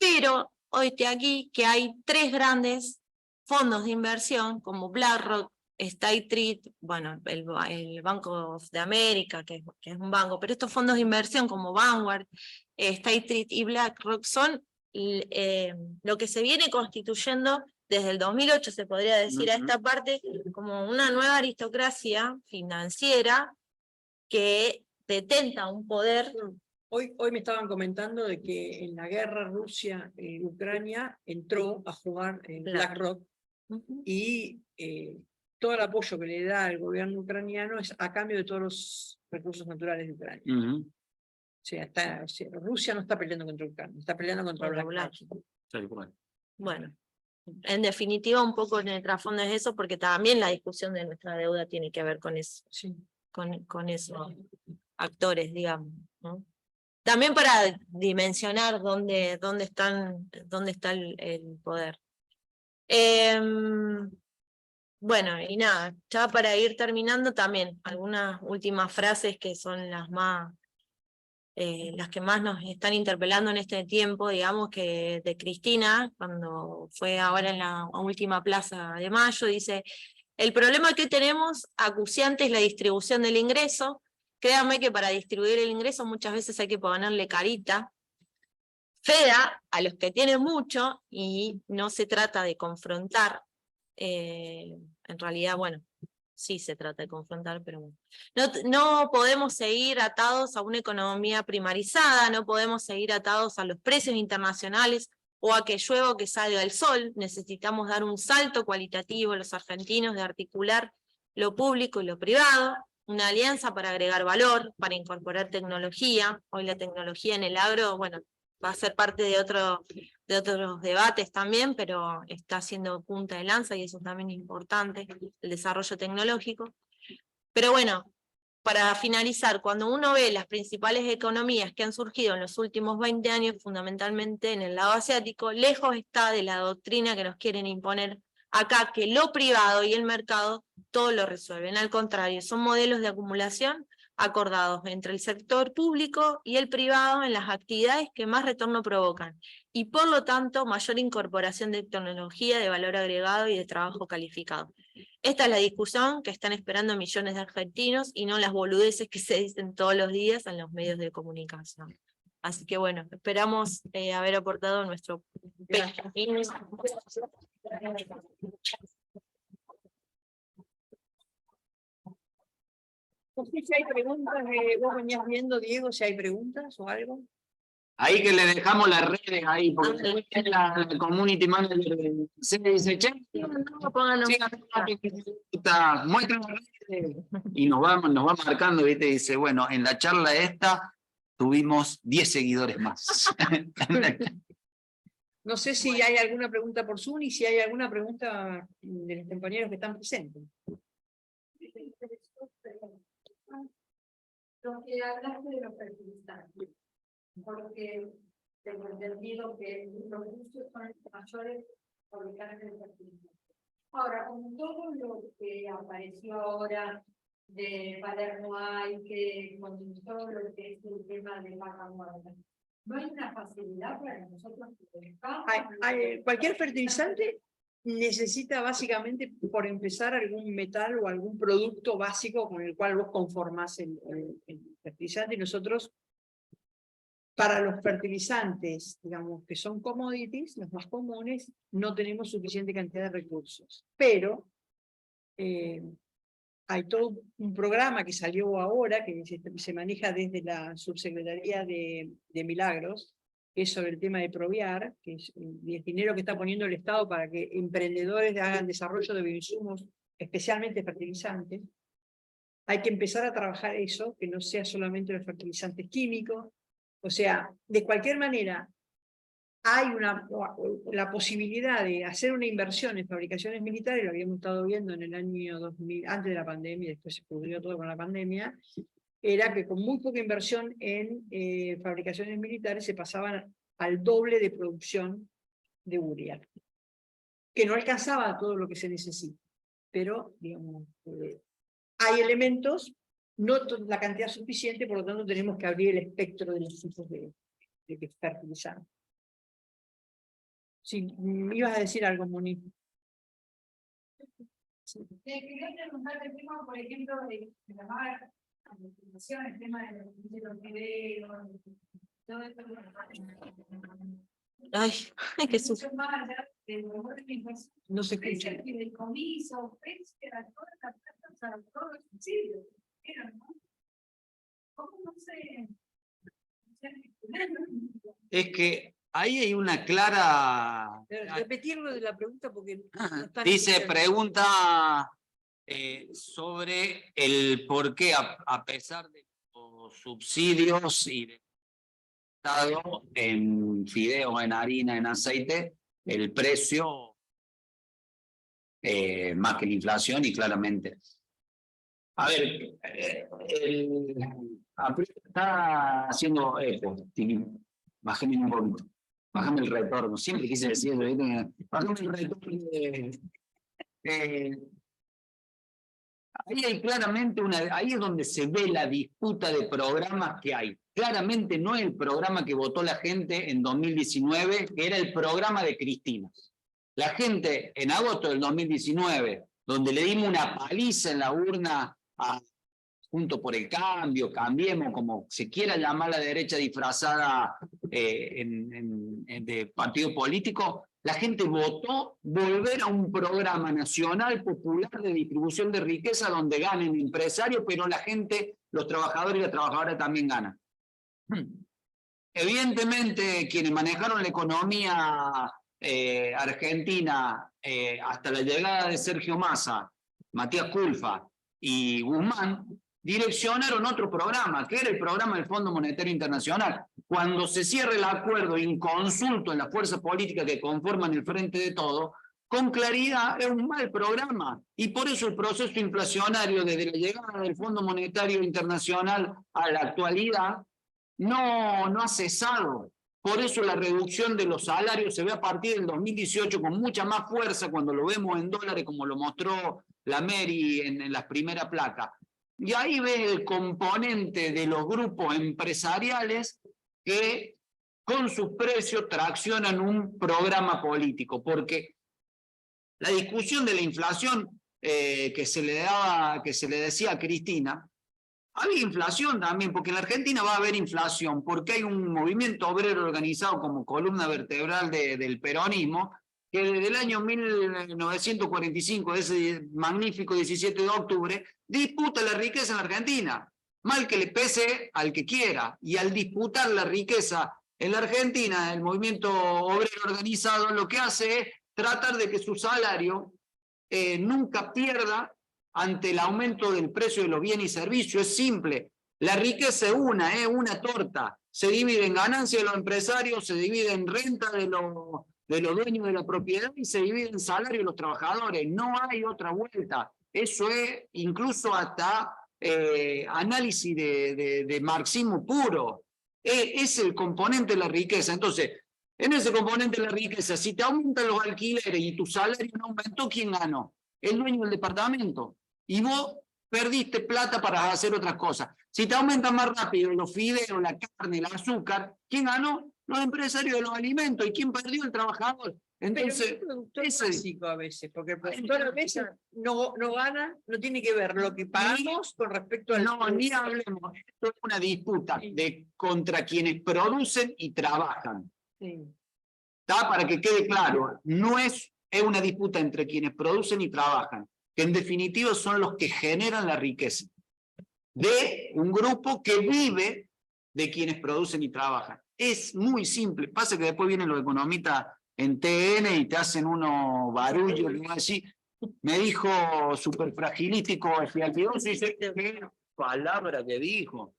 pero hoy estoy aquí que hay 3 grandes fondos de inversión, como BlackRock, State Street, bueno, el Banco de América, que es un banco, pero estos fondos de inversión como Vanguard, State Street y BlackRock son lo que se viene constituyendo desde el 2008, se podría decir, a esta parte, como una nueva aristocracia financiera que detenta un poder. Hoy me estaban comentando de que en la guerra Rusia-Ucrania entró a jugar en BlackRock y todo el apoyo que le da el gobierno ucraniano es a cambio de todos los recursos naturales de Ucrania. O sea, Rusia no está peleando contra Ucrania, está peleando contra BlackRock. Bueno, en definitiva un poco en el trasfondo es eso, porque también la discusión de nuestra deuda tiene que ver con eso, sí, con esos actores, digamos, ¿no? También para dimensionar dónde está el poder. Bueno, y nada, ya para ir terminando también, algunas últimas frases que son las que más nos están interpelando en este tiempo, digamos, que de Cristina, cuando fue ahora en la última Plaza de Mayo, dice: el problema que tenemos acuciante es la distribución del ingreso. Créanme que para distribuir el ingreso muchas veces hay que ponerle carita fea a los que tienen mucho, y no se trata de confrontar. En realidad, bueno, sí se trata de confrontar, pero bueno. No podemos seguir atados a una economía primarizada, no podemos seguir atados a los precios internacionales o a que llueva o que salga el sol. Necesitamos dar un salto cualitativo los argentinos de articular lo público y lo privado, una alianza para agregar valor, para incorporar tecnología. Hoy la tecnología en el agro, bueno, va a ser parte de otros debates también, pero está siendo punta de lanza y eso también es importante, el desarrollo tecnológico. Pero bueno, para finalizar, cuando uno ve las principales economías que han surgido en los últimos 20 años, fundamentalmente en el lado asiático, lejos está de la doctrina que nos quieren imponer acá, que lo privado y el mercado todo lo resuelven. Al contrario, son modelos de acumulación acordados entre el sector público y el privado en las actividades que más retorno provocan, y por lo tanto mayor incorporación de tecnología, de valor agregado y de trabajo calificado. Esta es la discusión que están esperando millones de argentinos y no las boludeces que se dicen todos los días en los medios de comunicación. Así que bueno, esperamos haber aportado nuestro pequeño. No sé si hay preguntas, vos venías viendo, Diego, si hay preguntas o algo. Ahí que le dejamos las redes ahí, porque la community manager se dice, che, muestra las redes. Y nos va marcando, ¿viste? Y dice, bueno, en la charla esta tuvimos 10 seguidores más. No sé si hay alguna pregunta por Zoom y si hay alguna pregunta de los compañeros que están presentes. Lo que hablaste de los fertilizantes, porque tengo entendido que los gustos son mayores fabricantes de fertilizantes. Ahora, con todo lo que apareció ahora de Palermo hay, que con todo lo que es el tema de vaca muerta, ¿no hay una facilidad para nosotros que Cualquier fertilizante necesita básicamente, por empezar, algún metal o algún producto básico con el cual vos conformás el fertilizante. Y nosotros, para los fertilizantes, digamos, que son commodities, los más comunes, no tenemos suficiente cantidad de recursos. Pero hay todo un programa que salió ahora, que se maneja desde la Subsecretaría de Milagros, que es sobre el tema de Proviar, que es el dinero que está poniendo el Estado para que emprendedores hagan desarrollo de bioinsumos, especialmente fertilizantes. Hay que empezar a trabajar eso, que no sea solamente los fertilizantes químicos. O sea, de cualquier manera, hay la posibilidad de hacer una inversión en fabricaciones militares, lo habíamos estado viendo en el año 2000, antes de la pandemia, después se pudrió todo con la pandemia, era que con muy poca inversión en fabricaciones militares se pasaban al doble de producción de Urial, que no alcanzaba todo lo que se necesita, pero digamos, hay elementos, no la cantidad suficiente, por lo tanto tenemos que abrir el espectro de los tipos de fertilizantes. Sí, me ibas a decir algo, Moni. Sí. Quería preguntar el tema, por ejemplo, de la marca, la información, el tema de los videos, todo esto. Ay, qué sucio. No se escucha. El fideicomiso, toda la plata, todo el subsidio. ¿Cómo no se...? Es que ahí hay una clara... Repetirlo de la pregunta porque... No dice, pregunta sobre el por qué, a pesar de los subsidios y de Estado en fideos, en harina, en aceite, el precio más que la inflación y claramente. A ver, está haciendo eco, bájame un poquito, bájame el retorno, siempre quise decir eso, bájame el retorno ahí hay claramente ahí es donde se ve la disputa de programas que hay. Claramente no es el programa que votó la gente en 2019, que era el programa de Cristina. La gente en agosto del 2019, donde le dimos una paliza en la urna a Juntos por el Cambio, Cambiemos, como se quiera llamar la derecha disfrazada de partido político, la gente votó volver a un programa nacional popular de distribución de riqueza donde ganen empresarios, pero la gente, los trabajadores y las trabajadoras también ganan. Evidentemente, quienes manejaron la economía argentina hasta la llegada de Sergio Massa, Matías Culfa y Guzmán, direccionaron otro programa, que era el programa del Fondo Monetario Internacional. Cuando se cierre el acuerdo inconsulto en las fuerzas políticas que conforman el Frente de Todos, con claridad es un mal programa. Y por eso el proceso inflacionario desde la llegada del Fondo Monetario Internacional a la actualidad no ha cesado. Por eso la reducción de los salarios se ve a partir del 2018 con mucha más fuerza cuando lo vemos en dólares, como lo mostró la Mary en la primera placa. Y ahí ves el componente de los grupos empresariales que con sus precios traccionan un programa político, porque la discusión de la inflación que se le decía a Cristina, había inflación también, porque en la Argentina va a haber inflación, porque hay un movimiento obrero organizado como columna vertebral del peronismo, que desde el año 1945, ese magnífico 17 de octubre, disputa la riqueza en la Argentina, mal que le pese al que quiera, y al disputar la riqueza en la Argentina, el movimiento obrero organizado lo que hace es tratar de que su salario nunca pierda ante el aumento del precio de los bienes y servicios. Es simple, la riqueza es una torta, se divide en ganancias de los empresarios, se divide en renta de los dueños de la propiedad y se divide en salario de los trabajadores, no hay otra vuelta. Eso es incluso hasta análisis de marxismo puro, es el componente de la riqueza. Entonces, en ese componente de la riqueza, si te aumentan los alquileres y tu salario no aumentó, ¿quién ganó? El dueño del departamento. Y vos perdiste plata para hacer otras cosas. Si te aumentan más rápido los fideos, la carne, el azúcar, ¿quién ganó? Los empresarios de los alimentos. ¿Y quién perdió? El trabajador. Entonces, pero el productor es básico a veces, porque el productor a veces no gana, no tiene que ver lo que pagamos con respecto al... No, ni hablemos. Esto es una disputa contra quienes producen y trabajan. Sí. ¿Está? Para que quede claro, no es una disputa entre quienes producen y trabajan, que en definitiva son los que generan la riqueza de un grupo que vive de quienes producen y trabajan. Es muy simple. Pasa que después vienen los economistas en TN y te hacen unos barullos, así. Me dijo superfragilístico, efialtidoso, y dice, qué palabra que dijo,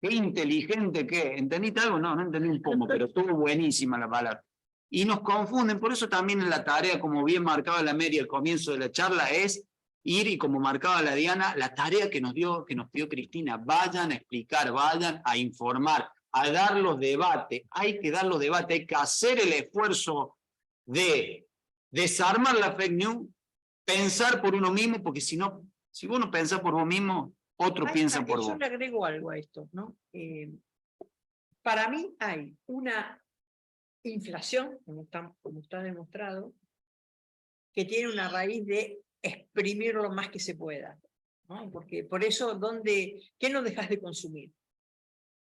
qué inteligente que. ¿Entendiste algo? No entendí un poco, pero estuvo buenísima la palabra. Y nos confunden, por eso también en la tarea, como bien marcaba la Mary al comienzo de la charla, es ir, y como marcaba la Diana, la tarea que nos dio Cristina, vayan a explicar, vayan a informar, a dar los debates, hay que dar los debates, hay que hacer el esfuerzo de desarmar la fake news, pensar por uno mismo, porque si no, si vos no pensás por vos mismo, otro piensa por vos. Yo le agrego algo a esto, ¿no? Para mí hay una inflación, como está demostrado, que tiene una raíz de exprimir lo más que se pueda, ¿no? Porque por eso, ¿qué no dejas de consumir?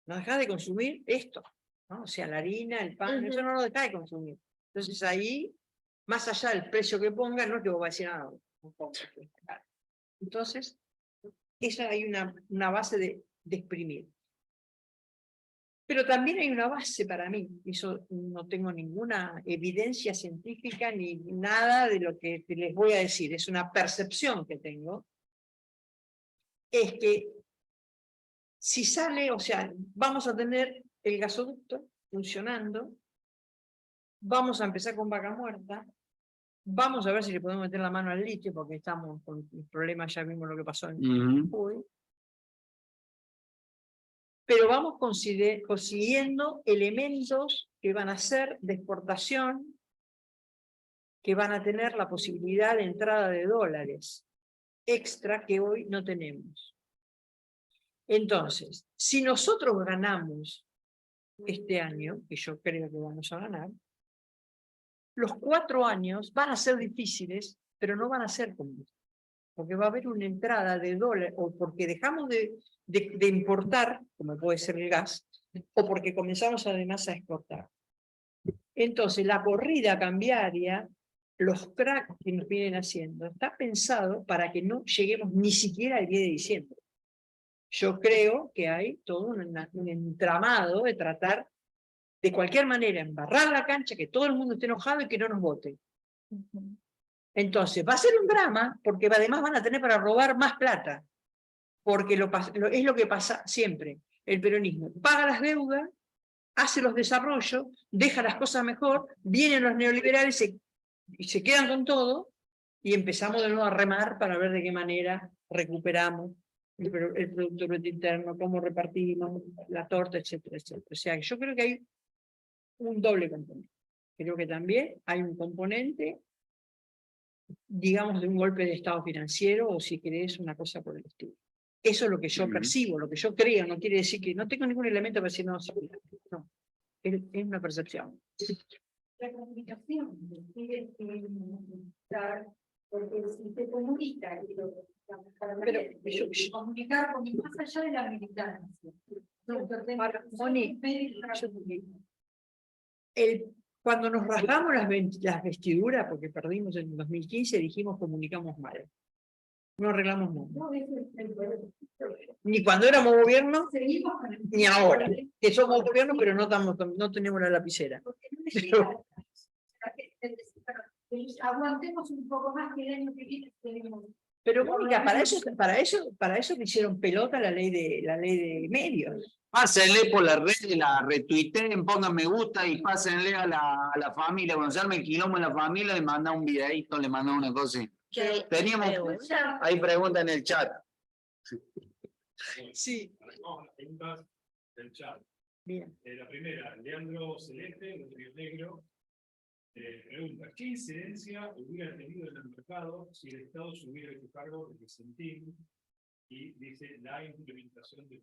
No dejas de consumir esto, ¿no? O sea, la harina, el pan, eso no lo dejas de consumir. Entonces ahí, más allá del precio que pongas, no te voy a decir nada. Entonces, esa hay una base de exprimir. Pero también hay una base para mí, eso no tengo ninguna evidencia científica ni nada de lo que les voy a decir, es una percepción que tengo, es que si sale, o sea, vamos a tener el gasoducto funcionando, vamos a empezar con vaca muerta, vamos a ver si le podemos meter la mano al litio, porque estamos con el problema, ya vimos lo que pasó en Jujuy. Pero vamos consiguiendo elementos que van a ser de exportación, que van a tener la posibilidad de entrada de dólares extra que hoy no tenemos. Entonces, si nosotros ganamos este año, que yo creo que vamos a ganar, los 4 años van a ser difíciles, pero no van a ser comunes. Porque va a haber una entrada de dólares, o porque dejamos de importar, como puede ser el gas, o porque comenzamos además a exportar. Entonces, la corrida cambiaria, los cracks que nos vienen haciendo, está pensado para que no lleguemos ni siquiera al 10 de diciembre. Yo creo que hay todo un entramado de tratar, de cualquier manera, embarrar la cancha, que todo el mundo esté enojado y que no nos vote. Entonces, va a ser un drama, porque además van a tener para robar más plata, porque es lo que pasa siempre. El peronismo paga las deudas, hace los desarrollos, deja las cosas mejor, vienen los neoliberales y se quedan con todo, y empezamos de nuevo a remar para ver de qué manera recuperamos el Producto Bruto Interno, cómo repartimos la torta, etcétera, etcétera. O sea, yo creo que hay un doble componente. Creo que también hay un componente, digamos, de un golpe de estado financiero, o si querés, una cosa por el estilo. Eso es lo que yo percibo, lo que yo creo, no quiere decir que no tengo ningún elemento para decir no, no. Es una percepción. La comunicación tiene que estar, porque si se comunica, Pero comunicar más allá de la militancia. Moni, cuando nos rasgamos las vestiduras, porque perdimos en 2015, dijimos comunicamos mal. No arreglamos nada. Ni cuando éramos gobierno, ni ahora. Que somos gobierno, pero no tenemos la lapicera. Pero, aguantemos un poco más que el año que viene tenemos. Pero Mónica, para eso me hicieron pelota la ley de medios. Pásenle por la red, la retuiteen, pongan me gusta y pásenle a la familia. Cuando se arme el quilombo en la familia, le manda un videíto, le manda una cosa así. Teníamos, hay preguntas en el chat. Sí. Vamos a las preguntas del chat. Bien. La primera, Leandro Celeste, de Río Negro, pregunta: ¿qué incidencia hubiera tenido en el mercado si el Estado se hubiera hecho cargo de Vicentín? Y dice la implementación de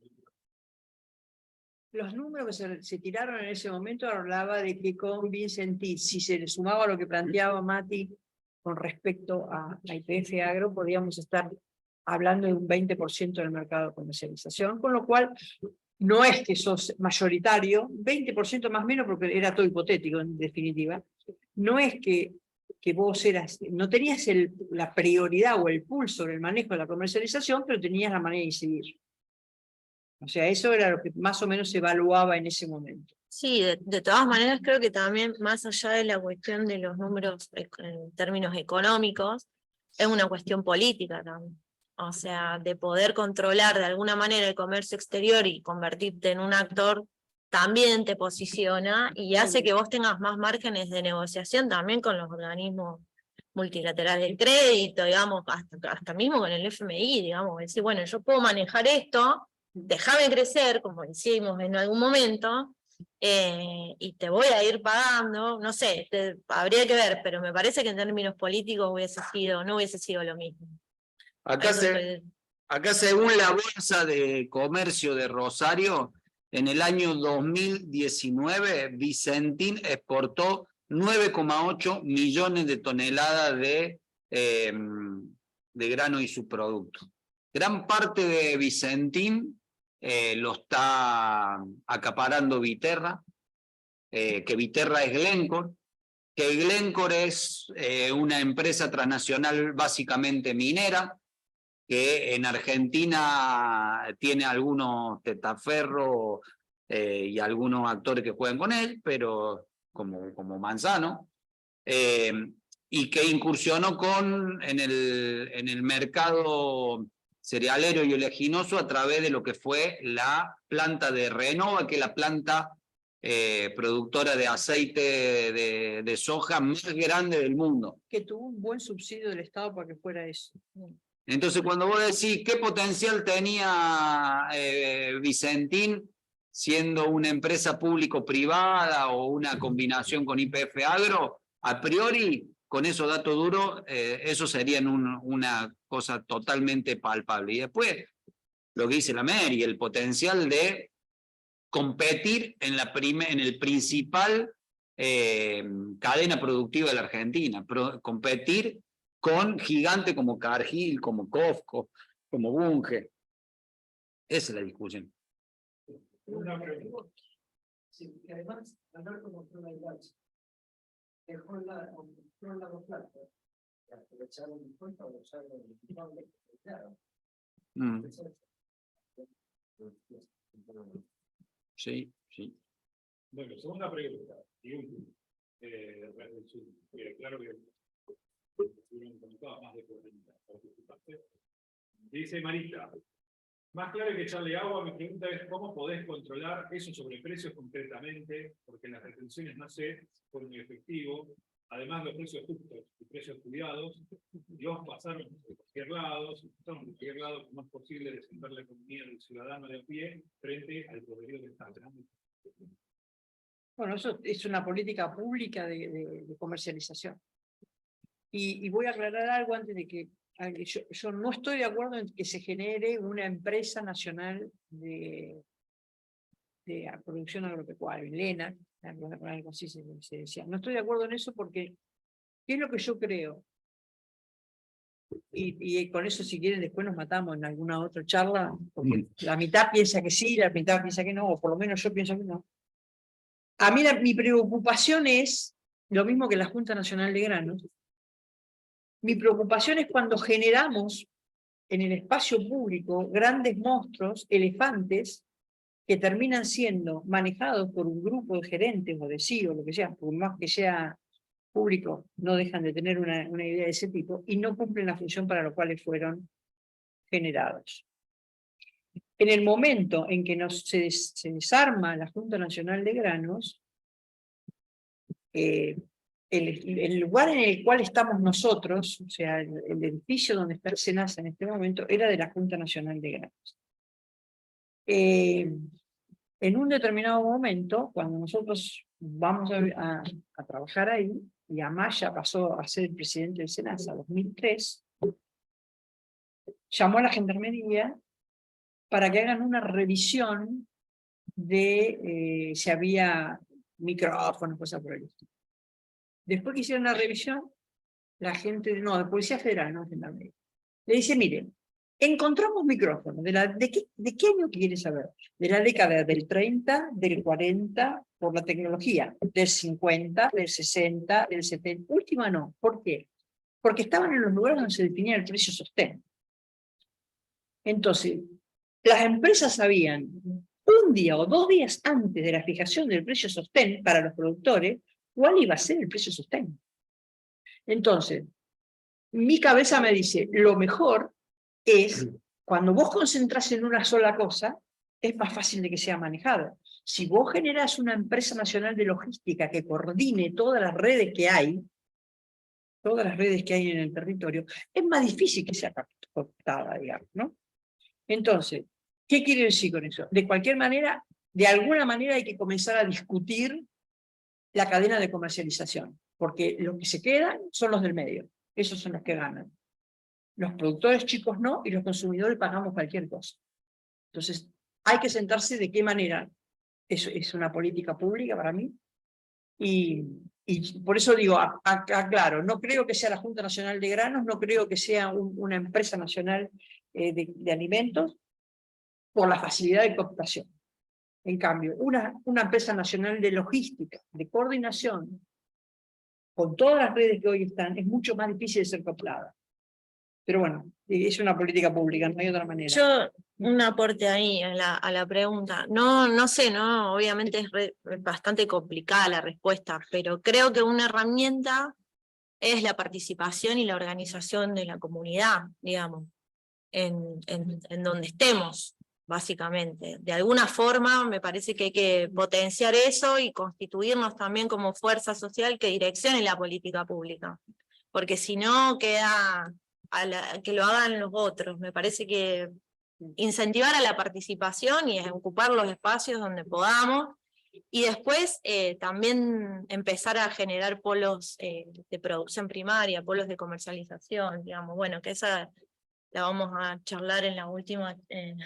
Los números que se tiraron en ese momento hablaba de que con Vicentín, si se le sumaba lo que planteaba Mati con respecto a YPF Agro, podíamos estar hablando de un 20% del mercado de comercialización, con lo cual no es que sos mayoritario, 20% más o menos, porque era todo hipotético en definitiva, no es que vos no tenías la prioridad o el pulso en el manejo de la comercialización, pero tenías la manera de incidir. O sea, eso era lo que más o menos se evaluaba en ese momento. Sí, de todas maneras creo que también, más allá de la cuestión de los números en términos económicos, es una cuestión política también. O sea, de poder controlar de alguna manera el comercio exterior y convertirte en un actor, también te posiciona y hace que vos tengas más márgenes de negociación también con los organismos multilaterales del crédito, digamos, hasta mismo con el FMI, digamos, decir, bueno, yo puedo manejar esto, déjame crecer, como decimos en algún momento, y te voy a ir pagando, no sé, habría que ver, pero me parece que en términos políticos no hubiese sido lo mismo. Acá según la Bolsa de Comercio de Rosario, en el año 2019, Vicentín exportó 9,8 millones de toneladas de grano y subproductos. Gran parte de Vicentín lo está acaparando Viterra, que Viterra es Glencore, que Glencore es una empresa transnacional básicamente minera, que en Argentina tiene algunos testaferros y algunos actores que juegan con él, pero como Manzano, y que incursionó en el mercado cerealero y oleaginoso a través de lo que fue la planta de Renova, que es la planta productora de aceite de soja más grande del mundo. Que tuvo un buen subsidio del Estado para que fuera eso. Entonces, cuando vos decís qué potencial tenía Vicentín siendo una empresa público-privada o una combinación con YPF Agro, a priori, con esos datos duros, eso serían una cosa totalmente palpable. Y después, lo que dice la Mary, el potencial de competir en el principal cadena productiva de la Argentina, competir con gigantes como Cargill, como Cofco, como Bunge. Esa es la discusión. Sí, que además Alberto mostró la igualdad. Dejó la plata. Aprovecharon el impuesto, aprovecharon el culpable, claro. Sí, sí. Bueno, segunda pregunta. Y última. Claro que más de 40. Dice Marita, más claro que echarle agua, mi pregunta es ¿cómo podés controlar esos sobreprecios concretamente? Porque las retenciones no se fueron muy efectivo. Además, los precios justos y precios cuidados, los pasaron por cualquier lado, se pasaron por cualquier lado, como es posible defender la economía del ciudadano de a pie frente al poderío del Estado. Bueno, eso es una política pública de comercialización. Y voy a aclarar algo antes de que yo no estoy de acuerdo en que se genere una empresa nacional de producción agropecuaria, ENAC, algo así se decía. No estoy de acuerdo en eso porque, ¿qué es lo que yo creo? Y con eso, si quieren, después nos matamos en alguna otra charla, porque la mitad piensa que sí, la mitad piensa que no, o por lo menos yo pienso que no. A mí mi preocupación es, lo mismo que la Junta Nacional de Granos, mi preocupación es cuando generamos en el espacio público grandes monstruos, elefantes, que terminan siendo manejados por un grupo de gerentes o de CEO, lo que sea, por más que sea público, no dejan de tener una idea de ese tipo, y no cumplen la función para la cual fueron generados. En el momento en que se desarma la Junta Nacional de Granos, el lugar en el cual estamos nosotros, o sea, el edificio donde está el SENASA en este momento, era de la Junta Nacional de Granos. En un determinado momento, cuando nosotros vamos a trabajar ahí, y Amaya pasó a ser el presidente del SENASA en 2003, llamó a la Gendarmería para que hagan una revisión de si había micrófonos, cosas por el estilo. Después que hicieron la revisión, la gente, no, de Policía Federal, no Gendarmería, le dice, miren, encontramos micrófonos, ¿de qué año quiere saber? De la década del 30, del 40, por la tecnología, del 50, del 60, del 70, última no. ¿Por qué? Porque estaban en los lugares donde se definía el precio sostén. Entonces, las empresas sabían un día o 2 días antes de la fijación del precio sostén para los productores, cuál iba a ser el precio sostén. Entonces, mi cabeza me dice, lo mejor es, cuando vos concentrás en una sola cosa, es más fácil de que sea manejado. Si vos generás una empresa nacional de logística que coordine todas las redes que hay en el territorio, es más difícil que sea captada, digamos, ¿no? Entonces, ¿qué quiere decir con eso? De cualquier manera, de alguna manera hay que comenzar a discutir la cadena de comercialización, porque los que se quedan son los del medio, esos son los que ganan. Los productores chicos no, y los consumidores pagamos cualquier cosa. Entonces, hay que sentarse de qué manera. Es una política pública para mí, y por eso digo, aclaro, no creo que sea la Junta Nacional de Granos, no creo que sea una empresa nacional de alimentos, por la facilidad de cooptación. En cambio, una empresa nacional de logística, de coordinación, con todas las redes que hoy están, es mucho más difícil de ser cooptada. Pero bueno, es una política pública, no hay otra manera. Yo, un aporte ahí a la pregunta. No sé, ¿no? Obviamente es bastante complicada la respuesta, pero creo que una herramienta es la participación y la organización de la comunidad, digamos, en donde estemos, básicamente. De alguna forma me parece que hay que potenciar eso y constituirnos también como fuerza social que direccione la política pública, porque si no queda que lo hagan los otros. Me parece que incentivar a la participación y a ocupar los espacios donde podamos, y después también empezar a generar polos de producción primaria, polos de comercialización, digamos, bueno, que esa la vamos a charlar en la última, en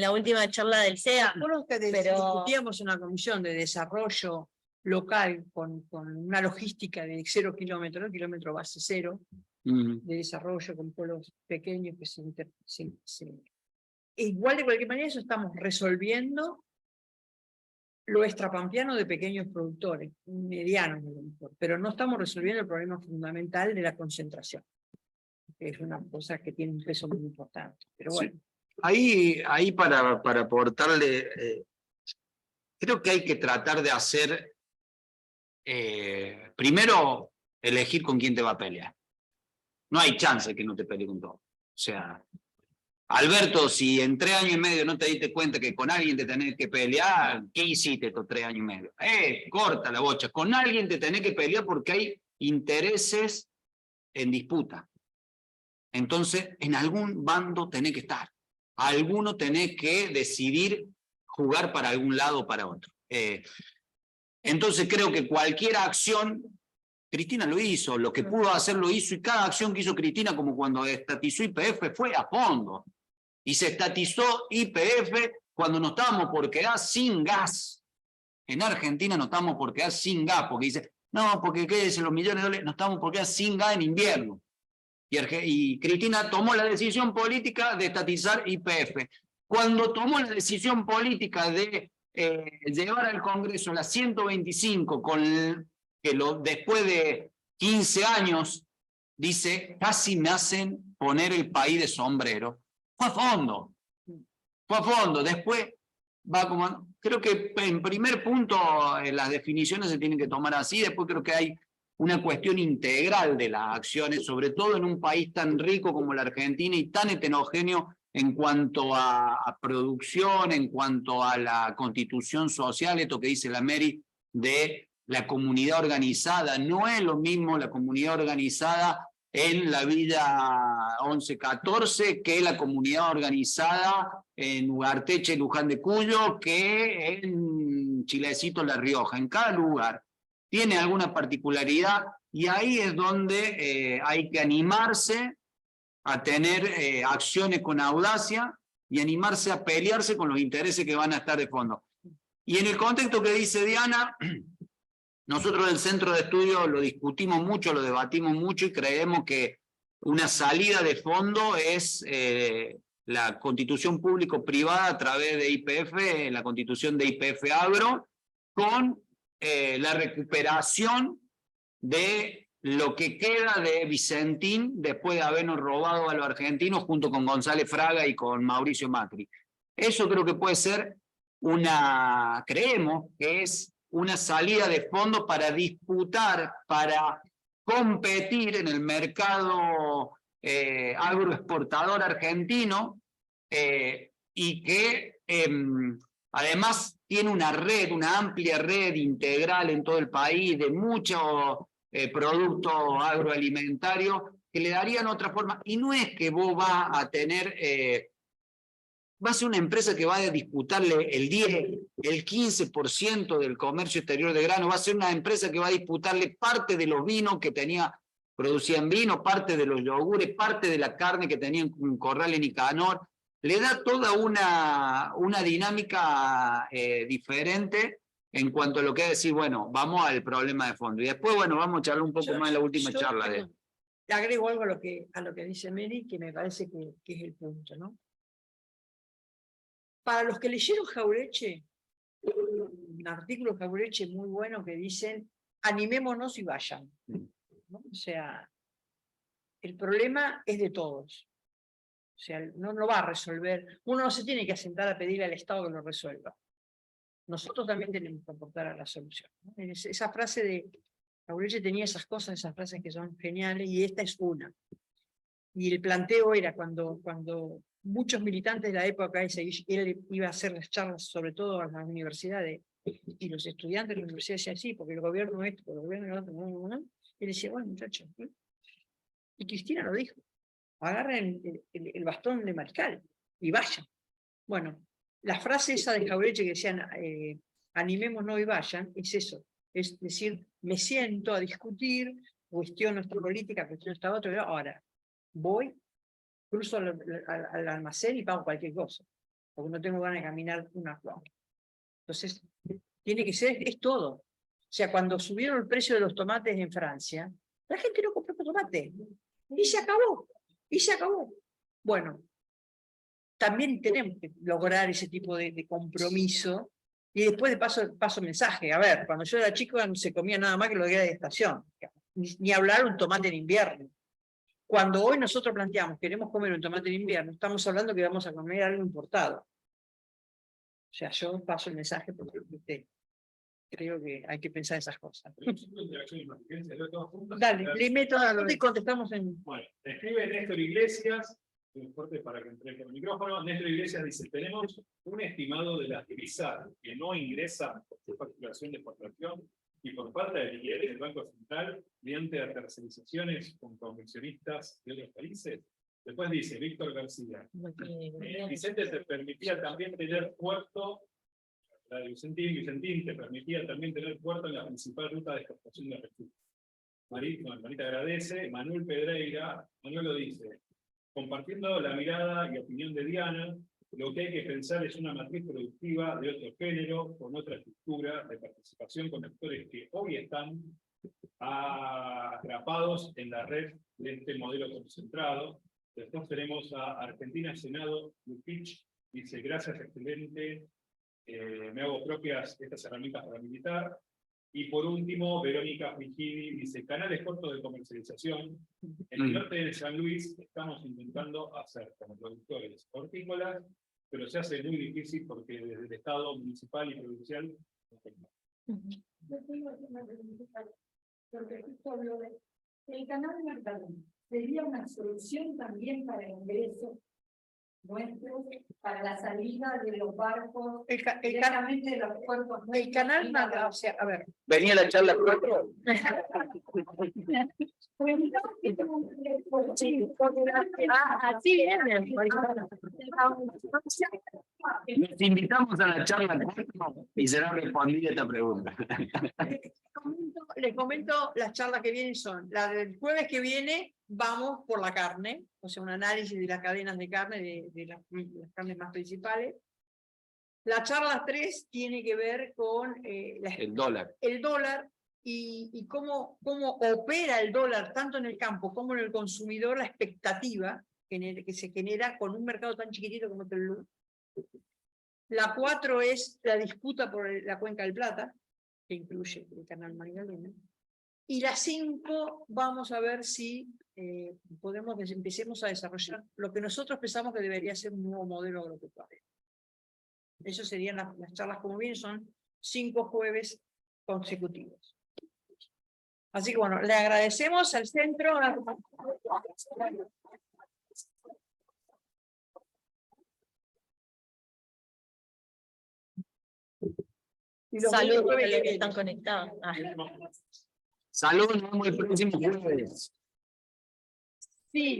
la última charla del SEA. Nosotros que discutíamos una comisión de desarrollo local con una logística de 0 kilómetros, ¿no? Kilómetro base 0, de desarrollo con pueblos pequeños que igual de cualquier manera eso estamos resolviendo lo extrapampeano de pequeños productores, medianos a lo mejor, pero no estamos resolviendo el problema fundamental de la concentración, que es una cosa que tiene un peso muy importante. Pero bueno. Sí. Ahí para aportarle, creo que hay que tratar de hacer, primero, elegir con quién te va a pelear. No hay chance que no te pelee con todo. O sea, Alberto, si en 3 años y medio no te diste cuenta que con alguien te tenés que pelear, ¿qué hiciste estos 3 años y medio? Corta la bocha. Con alguien te tenés que pelear porque hay intereses en disputa. Entonces, en algún bando tenés que estar. Alguno tenés que decidir jugar para algún lado o para otro. Entonces creo que cualquier acción, Cristina lo hizo, lo que pudo hacer lo hizo, y cada acción que hizo Cristina, como cuando estatizó YPF, fue a fondo. Y se estatizó YPF cuando nos estábamos por quedar sin gas. En Argentina nos estamos por quedar sin gas, porque dice, no, porque quédense los millones de dólares, nos estamos por quedar sin gas en invierno. Y Cristina tomó la decisión política de estatizar YPF. Cuando tomó la decisión política de llevar al Congreso la 125, después de 15 años, dice, casi me hacen poner el país de sombrero. Fue a fondo. Fue a fondo. Después va como... Creo que en primer punto las definiciones se tienen que tomar así. Después creo que hay una cuestión integral de las acciones, sobre todo en un país tan rico como la Argentina y tan heterogéneo en cuanto a producción, en cuanto a la constitución social, esto que dice la Mary de la comunidad organizada. No es lo mismo la comunidad organizada en la Villa 1114 que la comunidad organizada en Ugarteche, Luján de Cuyo, que en Chilecito, La Rioja. En cada lugar tiene alguna particularidad y ahí es donde hay que animarse a tener acciones con audacia y animarse a pelearse con los intereses que van a estar de fondo. Y en el contexto que dice Diana, nosotros del Centro de Estudio lo discutimos mucho, lo debatimos mucho y creemos que una salida de fondo es la constitución público-privada a través de YPF, la constitución de YPF Agro, con la recuperación de lo que queda de Vicentín después de habernos robado a los argentinos junto con González Fraga y con Mauricio Macri. Eso creo que puede ser creemos que es una salida de fondo para disputar, para competir en el mercado agroexportador argentino y que además tiene una red, una amplia red integral en todo el país de muchos productos agroalimentarios que le darían otra forma. Y no es que vos vas a tener, va a ser una empresa que va a disputarle el 10, el 15% del comercio exterior de grano, va a ser una empresa que va a disputarle parte de los vinos que producían vino, parte de los yogures, parte de la carne que tenían en Corral en Nicanor. Le da toda una dinámica diferente en cuanto a lo que es decir, bueno, vamos al problema de fondo. Y después, bueno, vamos a charlar un poco más en la última charla. Le agrego algo a lo que dice Mary, que me parece que es el punto, ¿no? Para los que leyeron Jauretche, un artículo de Jauretche muy bueno que dicen, animémonos y vayan, ¿no? O sea, el problema es de todos. O sea, no lo va a resolver. Uno no se tiene que sentar a pedirle al Estado que lo resuelva. Nosotros también tenemos que aportar a la solución, ¿no? Esa frase de Jauretche tenía esas cosas, esas frases que son geniales, y esta es una. Y el planteo era cuando muchos militantes de la época, él iba a hacer las charlas, sobre todo a las universidades, y los estudiantes de la universidad decían, sí, porque el gobierno esto, porque el gobierno lo otro, ¿no? Y él decía, bueno, muchachos, ¿no? Y Cristina lo dijo, agarren el bastón de mariscal y vayan. Bueno, la frase esa de Jauretche que decían, animémonos y vayan, es eso, es decir, me siento a discutir, cuestiono esta política, cuestiono esta otra, ahora voy, cruzo al almacén y pago cualquier cosa, porque no tengo ganas de caminar una cuadra. Entonces, tiene que ser, es todo. O sea, cuando subieron el precio de los tomates en Francia, la gente no compró tomate. Y se acabó. Y se acabó. Bueno, también tenemos que lograr ese tipo de compromiso. Y después de paso mensaje. A ver, cuando yo era chico no se comía nada más que lo que era de estación. Ni hablar un tomate en invierno. Cuando hoy nosotros planteamos, queremos comer un tomate en invierno, estamos hablando que vamos a comer algo importado. O sea, yo paso el mensaje porque usted. Creo que hay que pensar esas cosas. Tenemos 5 interacciones más. ¿Quieres hacer todas juntas? Dale, le meto a y contestamos en. Bueno, escribe Néstor Iglesias, un fuerte para que entre por el micrófono. Néstor Iglesias dice: tenemos un estimado de las divisas que no ingresan por su facturación de exportación y por falta de liquidez del Banco Central mediante tercerizaciones con convencionistas de otros países. Después dice Víctor García: Vicente te permitía también tener puerto. La de Vicentín te permitía también tener puerto en la principal ruta de exportación de recursos. Marita agradece. Manuel Pedreira, Manuel lo dice: compartiendo la mirada y opinión de Diana, lo que hay que pensar es una matriz productiva de otro género, con otra estructura de participación con actores que hoy están atrapados en la red de este modelo concentrado. Después tenemos a Argentina Senado, Lupich, dice: gracias, excelente. Me hago propias estas herramientas para militar. Y por último, Verónica Frigidi dice: canales cortos de comercialización. En el norte de San Luis estamos intentando hacer como productores hortícolas, pero se hace muy difícil porque desde el Estado municipal y provincial no tenemos. Yo tengo una pregunta, porque justo habló de el canal Magdalena. ¿Sería una solución también para el ingreso nuestro, para la salida de los barcos directamente de los puertos? El canal Magdalena, o sea, a ver. Venía la charla 4. Así vienen. Nos invitamos a la charla 4 y será respondida esta pregunta. Les comento, las charlas que vienen son, la del jueves que viene, vamos por la carne, o sea, un análisis de las cadenas de carne, de las carnes más principales. La charla 3 tiene que ver con El dólar. el dólar y cómo opera el dólar, tanto en el campo como en el consumidor, la expectativa que se genera con un mercado tan chiquitito como el Perú. La 4 es la disputa por la Cuenca del Plata, que incluye el canal Magdalena. Y la 5, vamos a ver si empecemos a desarrollar lo que nosotros pensamos que debería ser un nuevo modelo agropecuario. Eso serían las charlas, como bien, son 5 jueves consecutivos. Así que bueno, le agradecemos al centro. Saludos a los que están conectados. Saludos, nos vemos el próximo jueves. Sí.